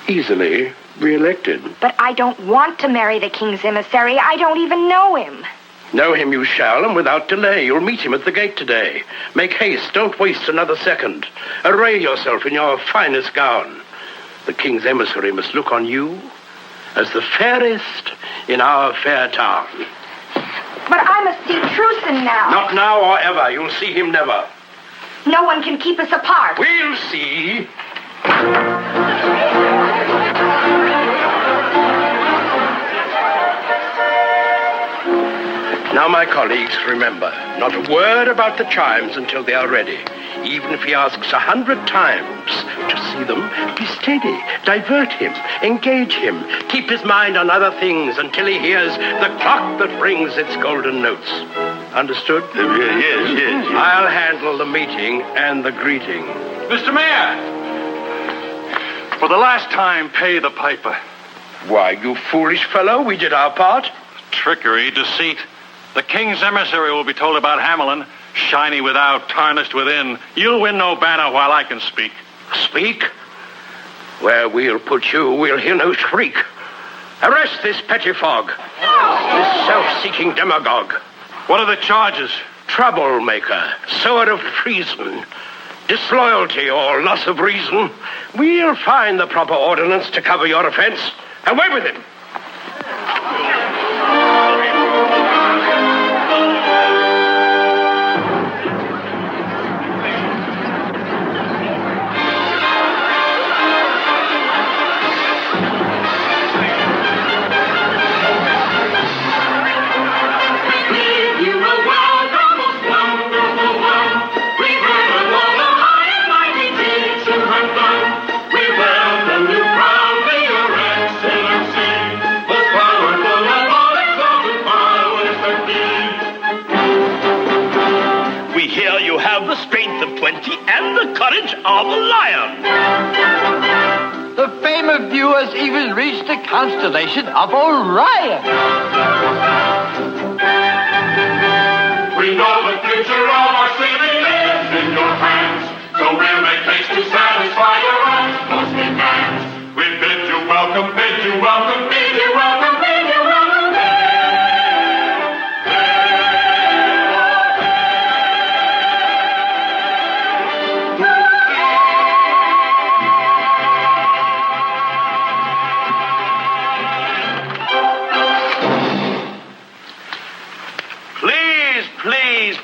easily re-elected. But I don't want to marry the king's emissary. I don't even know him. Know him you shall, and without delay. You'll meet him at the gate today. Make haste, don't waste another second. Array yourself in your finest gown. The king's emissary must look on you as the fairest in our fair town. But I must see Truson now. Not now or ever. You'll see him never. No one can keep us apart. We'll see. Now Now, my colleagues, remember, not a word about the chimes until they are ready. Even if he asks 100 times to see them, be steady, divert him, engage him, keep his mind on other things until he hears the clock that rings its golden notes. Understood? Yes. I'll handle the meeting and the greeting. Mr. Mayor! For the last time, pay the piper. Why, you foolish fellow, we did our part. Trickery, deceit. The king's emissary will be told about Hamelin. Shiny without, tarnished within. You'll win no banner while I can speak. Speak? Where we'll put you, we'll hear no shriek. Arrest this pettifog, this self-seeking demagogue. What are the charges? Troublemaker, sower of treason, disloyalty or loss of reason. We'll find the proper ordinance to cover your offense. Away with him. Of 20 and the courage of a lion. The fame of you has even reached the constellation of Orion. We know the future of our city is in your hands, so we'll make haste to satisfy your utmost demands. We bid you welcome, bid you welcome, bid you welcome, bid you welcome.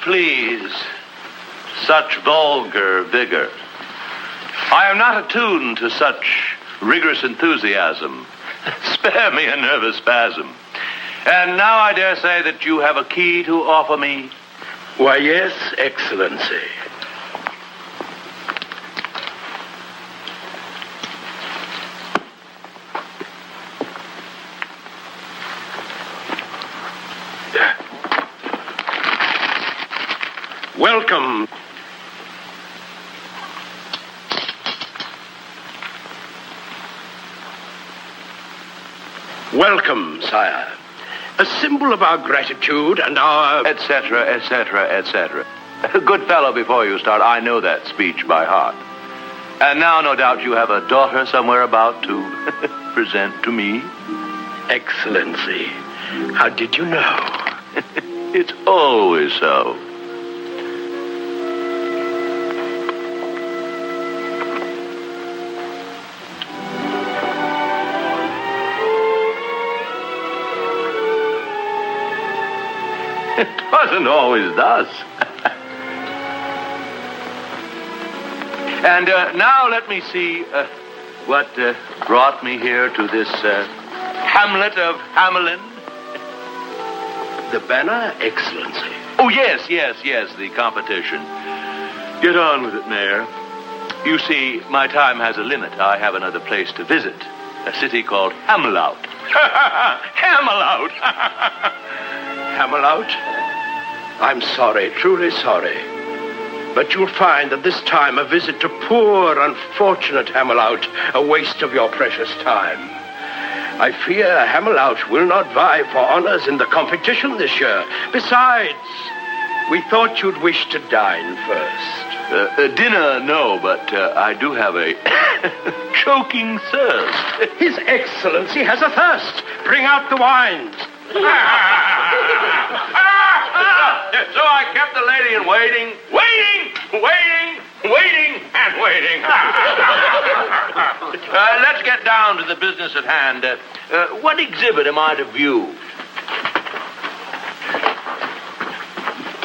Please. Such vulgar vigor. I am not attuned to such rigorous enthusiasm. Spare me a nervous spasm. And now I dare say that you have a key to offer me. Why, yes, Excellency. Welcome. Welcome, sire. A symbol of our gratitude and our... etc., etc., etc. Good fellow, before you start, I know that speech by heart. And now, no doubt, you have a daughter somewhere about to present to me. Excellency, how did you know? It's always so. It wasn't always thus. And now let me see what brought me here to this hamlet of Hamelin. The banner, Excellency. Oh, yes, the competition. Get on with it, Mayor. You see, my time has a limit. I have another place to visit. A city called Hamelout. Hamelout! Hamelout? I'm sorry, truly sorry. But you'll find that this time a visit to poor, unfortunate Hamelout, a waste of your precious time. I fear Hamelout will not vie for honors in the competition this year. Besides, we thought you'd wish to dine first. Dinner, no, but I do have a choking thirst. His Excellency has a thirst. Bring out the wines. So I kept the lady in waiting, and waiting. Let's get down to the business at hand. What exhibit am I to view?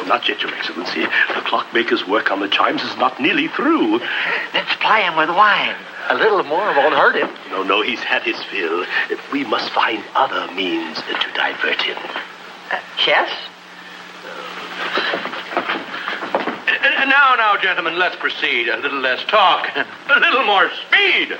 Not yet, Your Excellency. The clockmaker's work on the chimes is not nearly through. Let's ply him with wine. A little more won't hurt him. No, he's had his fill. We must find other means to divert him. Chess? Now, gentlemen, let's proceed. A little less talk, a little more speed.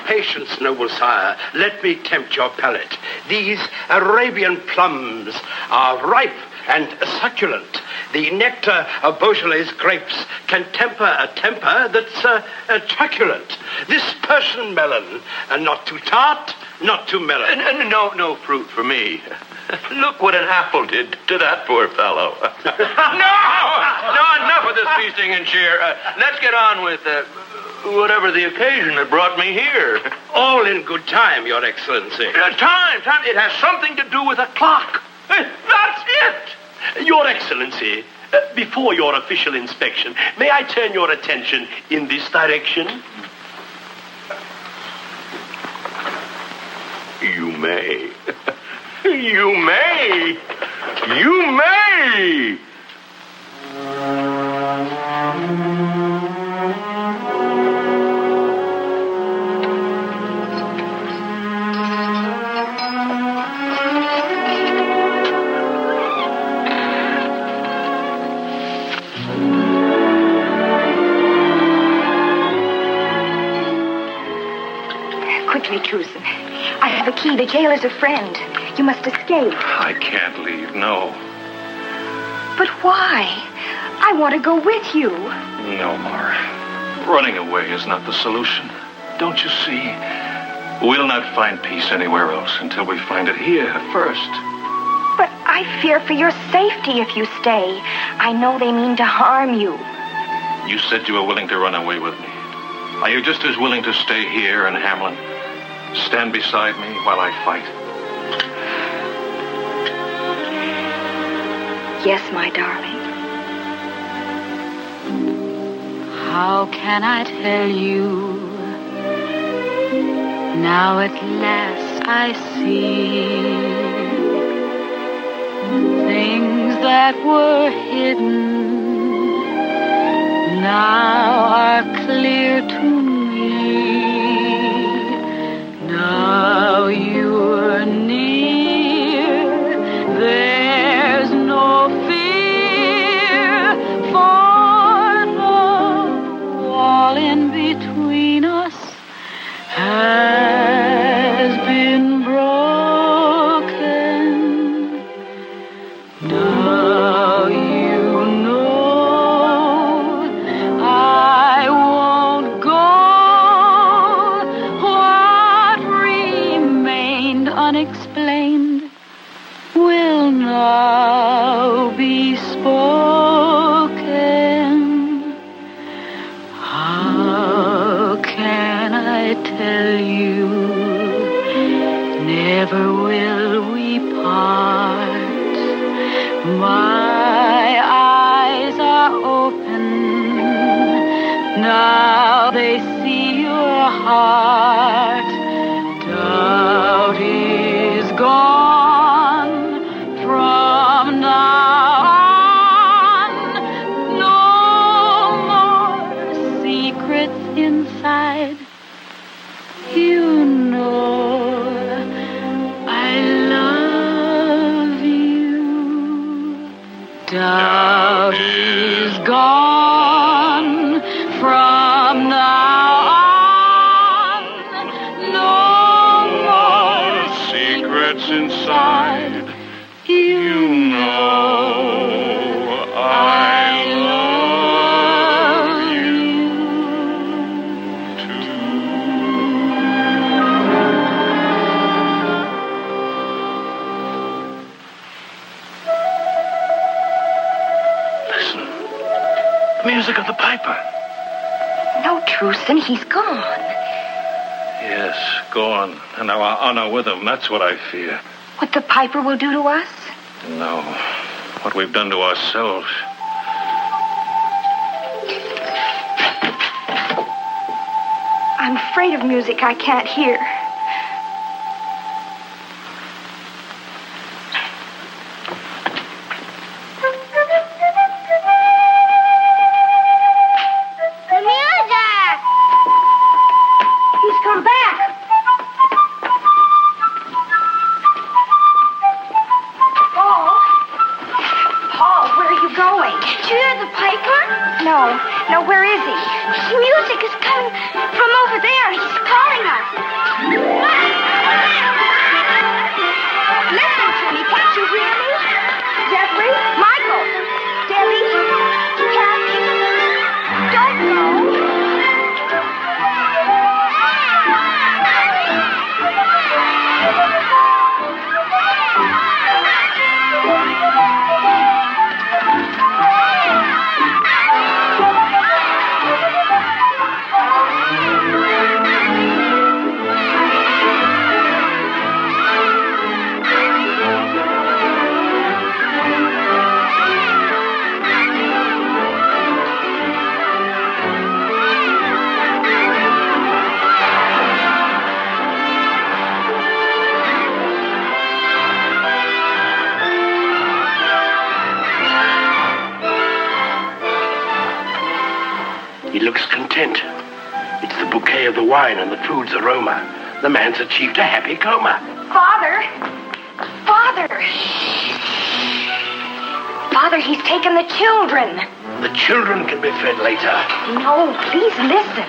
Patience, noble sire. Let me tempt your palate. These Arabian plums are ripe and succulent. The nectar of Beaujolais grapes can temper a temper that's truculent. This Persian melon, not too tart, not too melon. No fruit for me. Look what an apple did to that poor fellow. No, enough of this feasting and cheer. Let's get on with whatever the occasion that brought me here. All in good time, Your Excellency. Time. It has something to do with a clock. That's it. Your Excellency, before your official inspection, may I turn your attention in this direction? You may. You may. You may. Quickly, Truson. I have a key. The jailer's a friend. You must escape. I can't leave, no. But why? I want to go with you. No, Mara. Running away is not the solution. Don't you see? We'll not find peace anywhere else until we find it here first. But I fear for your safety if you stay. I know they mean to harm you. You said you were willing to run away with me. Are you just as willing to stay here in Hamelin? Stand beside me while I fight? Yes, my darling. How can I tell you? Now at last I see things that were hidden now are clear to me. Now you're near, there's no fear, for the wall in between us has been broken. Now you know I won't go. Unexplained will now be spoken. How can I tell you? Never will we part. My eyes are open. Now they see your heart. Doubt is gone from now on. No more secrets inside. You know I love you. Doubt is gone from now on. Inside, you know I love you too. Listen, the music of the piper. No, Truson, he's gone. Yes, gone. And our honor with him. That's what I fear. What the piper will do to us? No. What we've done to ourselves. I'm afraid of music I can't hear. Now, where is he? Music is coming from over there. He's calling us. Listen to me. Can't you hear me? Jeffrey? Michael? Debbie? Kathy? Don't go. He looks content. It's the bouquet of the wine and the food's aroma. The man's achieved a happy coma. Father! Father! Father, he's taken the children. The children can be fed later. No, please listen.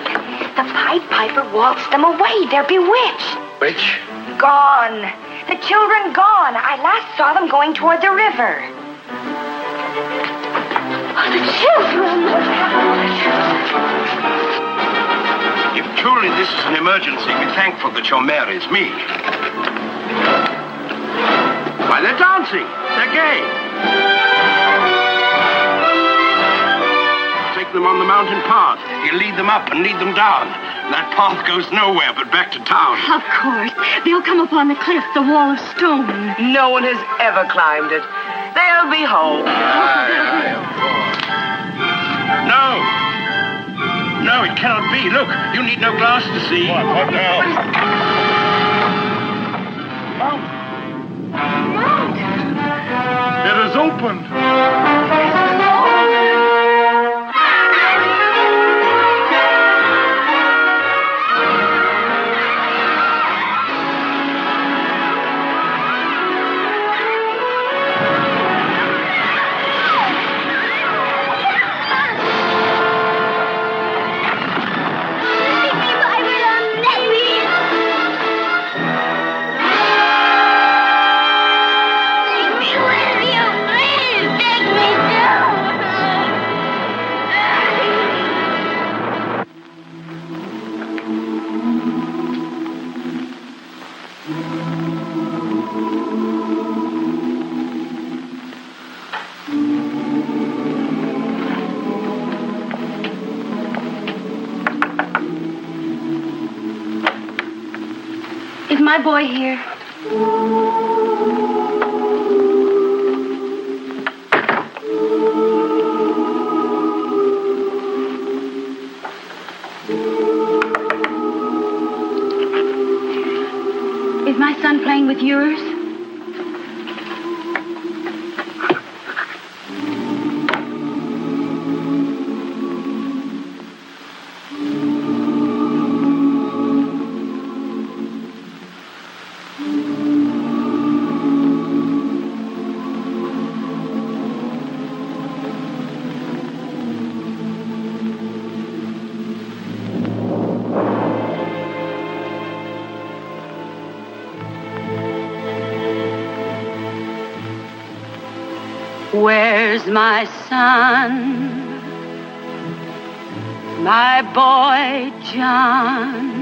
The Pied Piper waltzed them away. They're bewitched. Which? Gone. The children gone. I last saw them going toward the river. The children! If truly this is an emergency, be thankful that your mare is me. Why, they're dancing. They're gay. Take them on the mountain path. You lead them up and lead them down. That path goes nowhere but back to town. Of course. They'll come upon the cliff, the wall of stone. No one has ever climbed it. They'll be home. No. No, it cannot be. Look, you need no glass to see. What now? It is opened. Is my boy here? Is my son playing with yours? Where's my son? My boy John?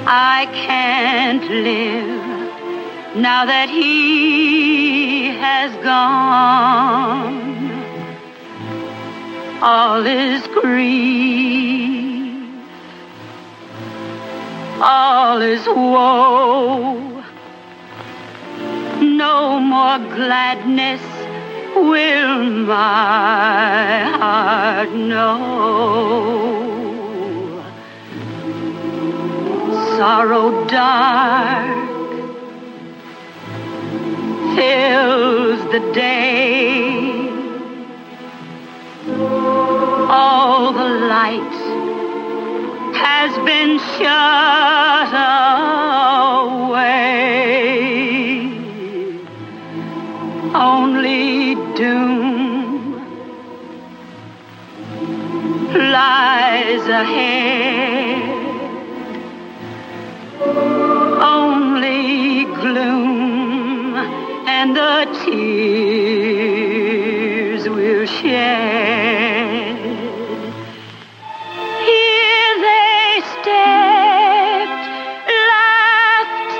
I can't live now that he has gone. All is grief, all is woe. No more gladness will my heart know. Sorrow dark fills the day. All the light has been shut away. Only doom ahead. Only gloom and the tears we'll shed. Here they stepped, laughed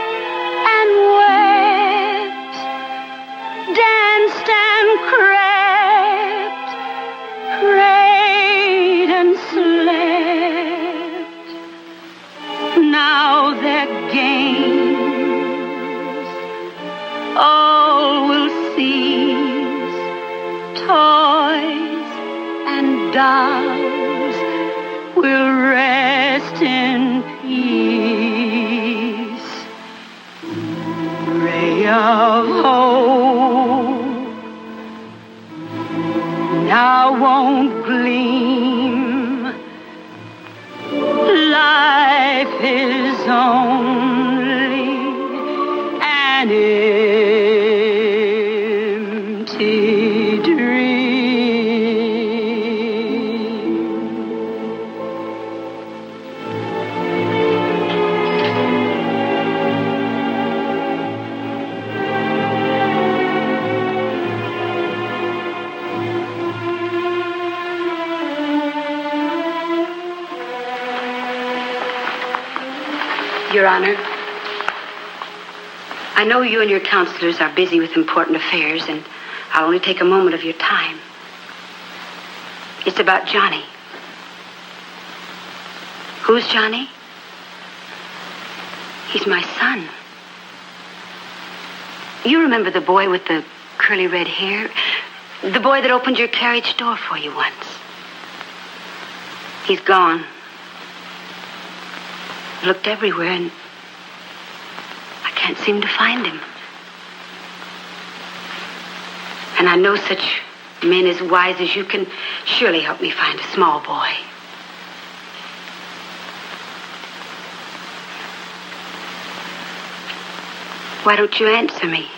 and wept, danced and crept, prayed and slept. Now their games all will cease. Toys and dolls will rest in peace. Ray of hope now won't gleam. Life is only an empty dream. Your Honor, I know you and your counselors are busy with important affairs, and I'll only take a moment of your time. It's about Johnny. Who's Johnny? He's my son. You remember the boy with the curly red hair? The boy that opened your carriage door for you once. He's gone. Looked everywhere, and I can't seem to find him. And I know such men as wise as you can surely help me find a small boy. Why don't you answer me?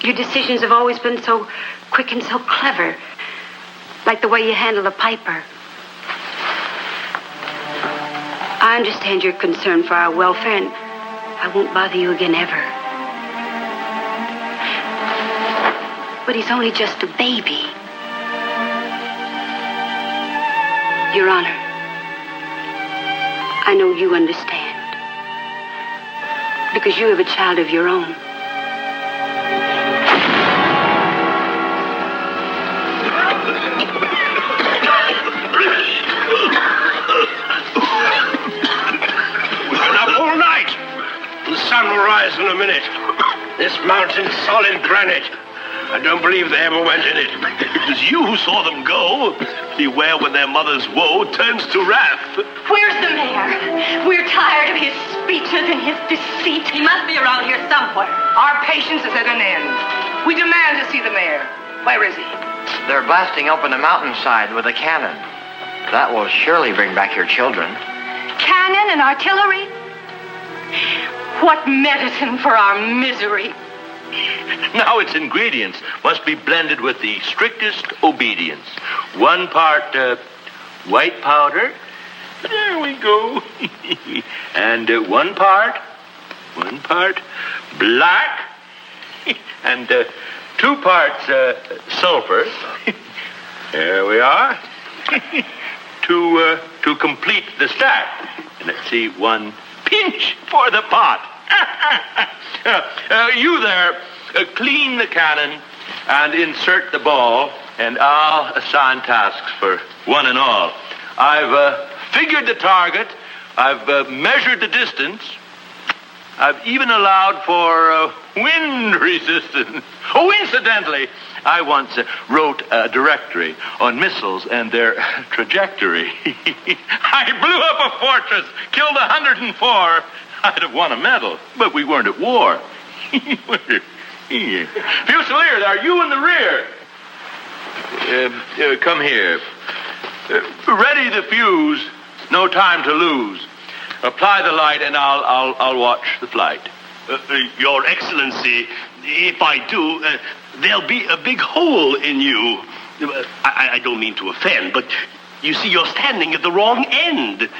Your decisions have always been so quick and so clever, like the way you handle a piper. I understand your concern for our welfare, and I won't bother you again ever. But he's only just a baby. Your Honor, I know you understand, because you have a child of your own. The sun will rise in a minute. This mountain's solid granite. I don't believe they ever went in it. It was you who saw them go. Beware when their mother's woe turns to wrath. Where's the mayor? We're tired of his speeches and his deceit. He must be around here somewhere. Our patience is at an end. We demand to see the mayor. Where is he? They're blasting open the mountainside with a cannon. That will surely bring back your children. Cannon and artillery? What medicine for our misery. Now its ingredients must be blended with the strictest obedience. 1 part white powder. There we go. And 1 part black. And 2 parts sulfur. There we are. To complete the stack. And let's see, 1 pinch for the pot. You there, clean the cannon and insert the ball, and I'll assign tasks for one and all. I've figured the target. I've measured the distance. I've even allowed for wind resistance. Oh, incidentally, I once wrote a directory on missiles and their trajectory. I blew up a fortress, killed 104. I'd have won a medal, but we weren't at war. Fusiliers, are you in the rear? Come here. Ready the fuse. No time to lose. Apply the light, and I'll watch the flight. Your Excellency, if I do, there'll be a big hole in you. I don't mean to offend, but You see, you're standing at the wrong end.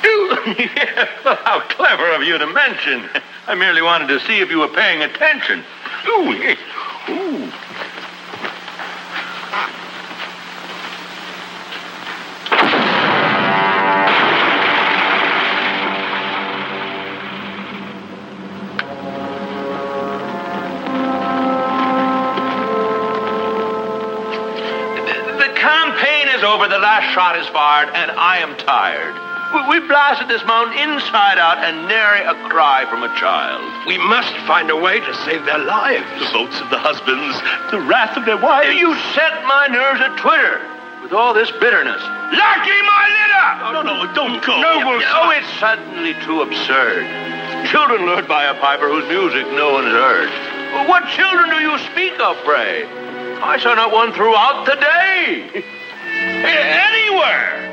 How clever of you to mention. I merely wanted to see if you were paying attention. Ooh. The campaign is over, the last shot is fired, and I am tired. We blasted this mountain inside out and nary a cry from a child. We must find a way to save their lives. The votes of the husbands, the wrath of their wives. You set my nerves at Twitter with all this bitterness. Lucky my litter! No, don't go. Noble, it's suddenly too absurd. Children lured by a piper whose music no one has heard. What children do you speak of, pray? I saw not one throughout the day. Anywhere.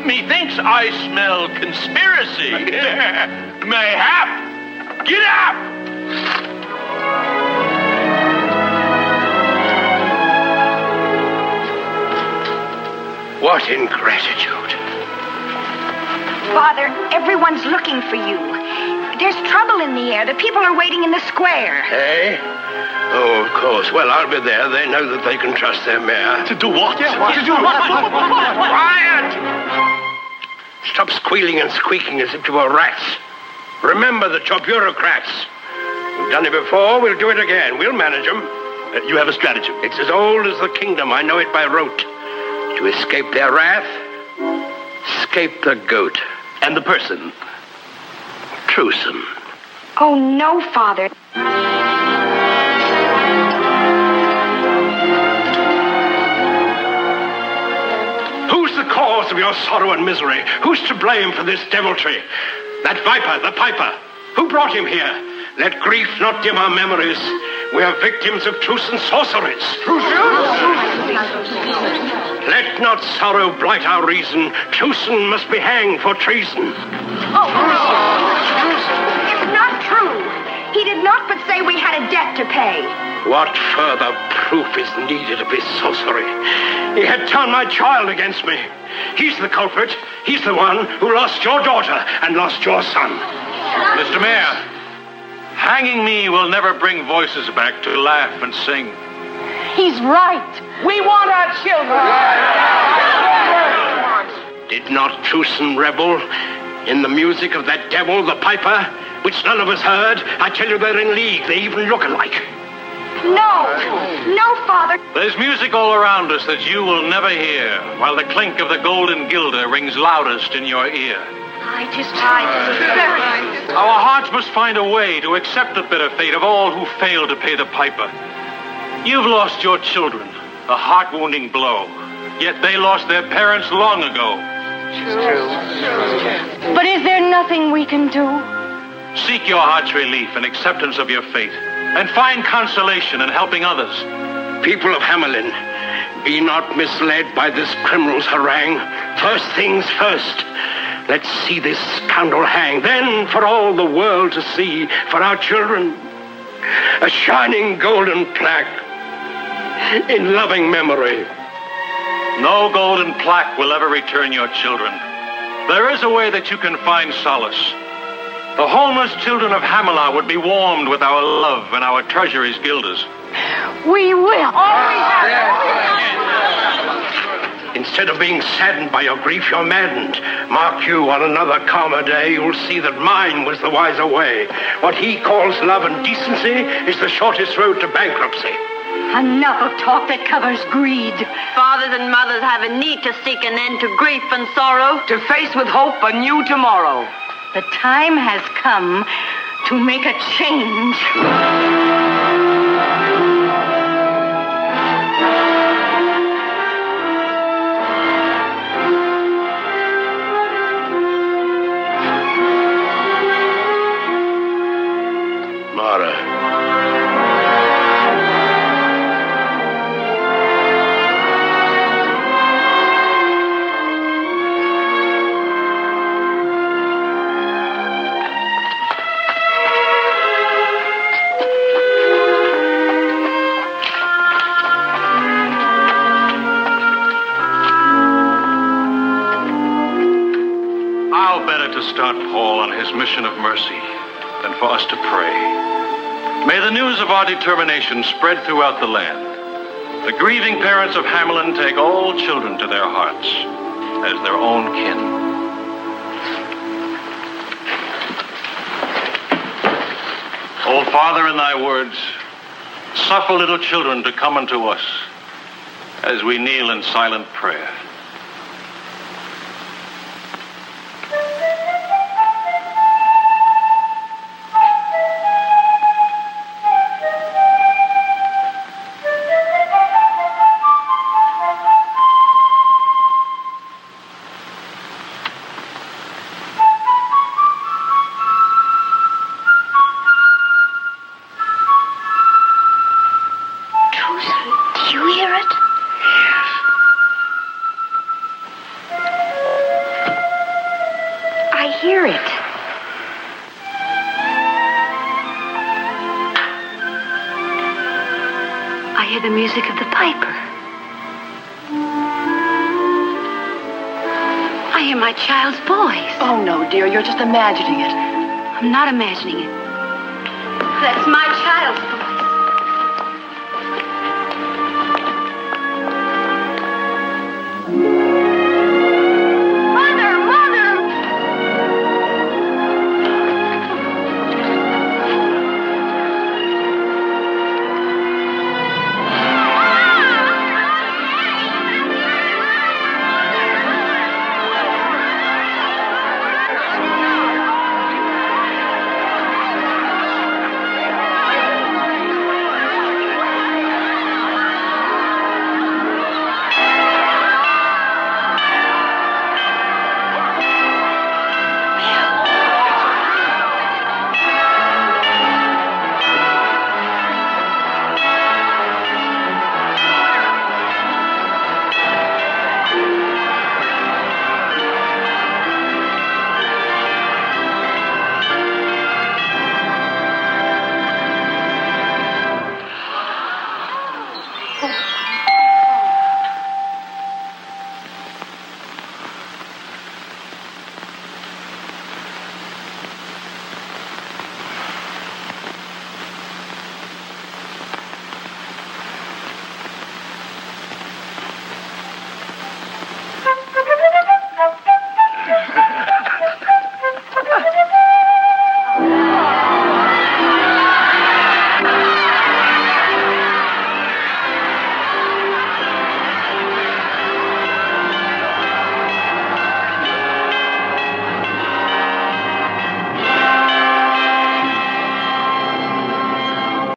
Methinks I smell conspiracy. Mayhap. Get up! What ingratitude. Father, everyone's looking for you. There's trouble in the air. The people are waiting in the square. Eh? Oh, of course. Well, I'll be there. They know that they can trust their mayor. To do what? To do what? Quiet! Stop squealing and squeaking as if you were rats. Remember that you're bureaucrats. We've done it before. We'll do it again. We'll manage them. You have a strategy. It's as old as the kingdom. I know it by rote. To escape their wrath, escape the goat. And the person? Truesome. Oh, no, Father. Who's the cause of your sorrow and misery? Who's to blame for this deviltry? That viper, the piper. Who brought him here? Let grief not dim our memories. We are victims of truce and sorceries. Let not sorrow blight our reason. Truson must be hanged for treason. It's not true. He did not but say we had a debt to pay. What further proof is needed of his sorcery? He had turned my child against me. He's the culprit. He's the one who lost your daughter and lost your son. Mr. Mayor, hanging me will never bring voices back to laugh and sing. He's right. We want our children. Did not Truson rebel in the music of that devil, the piper, which none of us heard? I tell you, they're in league. They even look alike. No, Father. There's music all around us that you will never hear, while the clink of the golden guilder rings loudest in your ear. Our hearts must find a way to accept the bitter fate of all who fail to pay the piper. You've lost your children, a heart-wounding blow, yet they lost their parents long ago. But is there nothing we can do? Seek your heart's relief and acceptance of your fate, and find consolation in helping others. People of Hamelin, be not misled by this criminal's harangue. First things first. Let's see this scoundrel hang. Then, for all the world to see, for our children, a shining golden plaque in loving memory. No golden plaque will ever return your children. There is a way that you can find solace. The homeless children of Hamelin would be warmed with our love and our treasuries guilders. We will. Instead of being saddened by your grief, you're maddened. Mark you, on another calmer day, you'll see that mine was the wiser way. What he calls love and decency is the shortest road to bankruptcy. Enough of talk that covers greed. Fathers and mothers have a need to seek an end to grief and sorrow. To face with hope a new tomorrow. The time has come to make a change. this mission of mercy than for us to pray. May the news of our determination spread throughout the land. The grieving parents of Hamelin take all children to their hearts as their own kin. O Father, in thy words, suffer little children to come unto us as we kneel in silent prayer. The music of the piper. I hear my child's voice. Oh, no, dear, you're just imagining it. I'm not imagining it. That's my child's voice.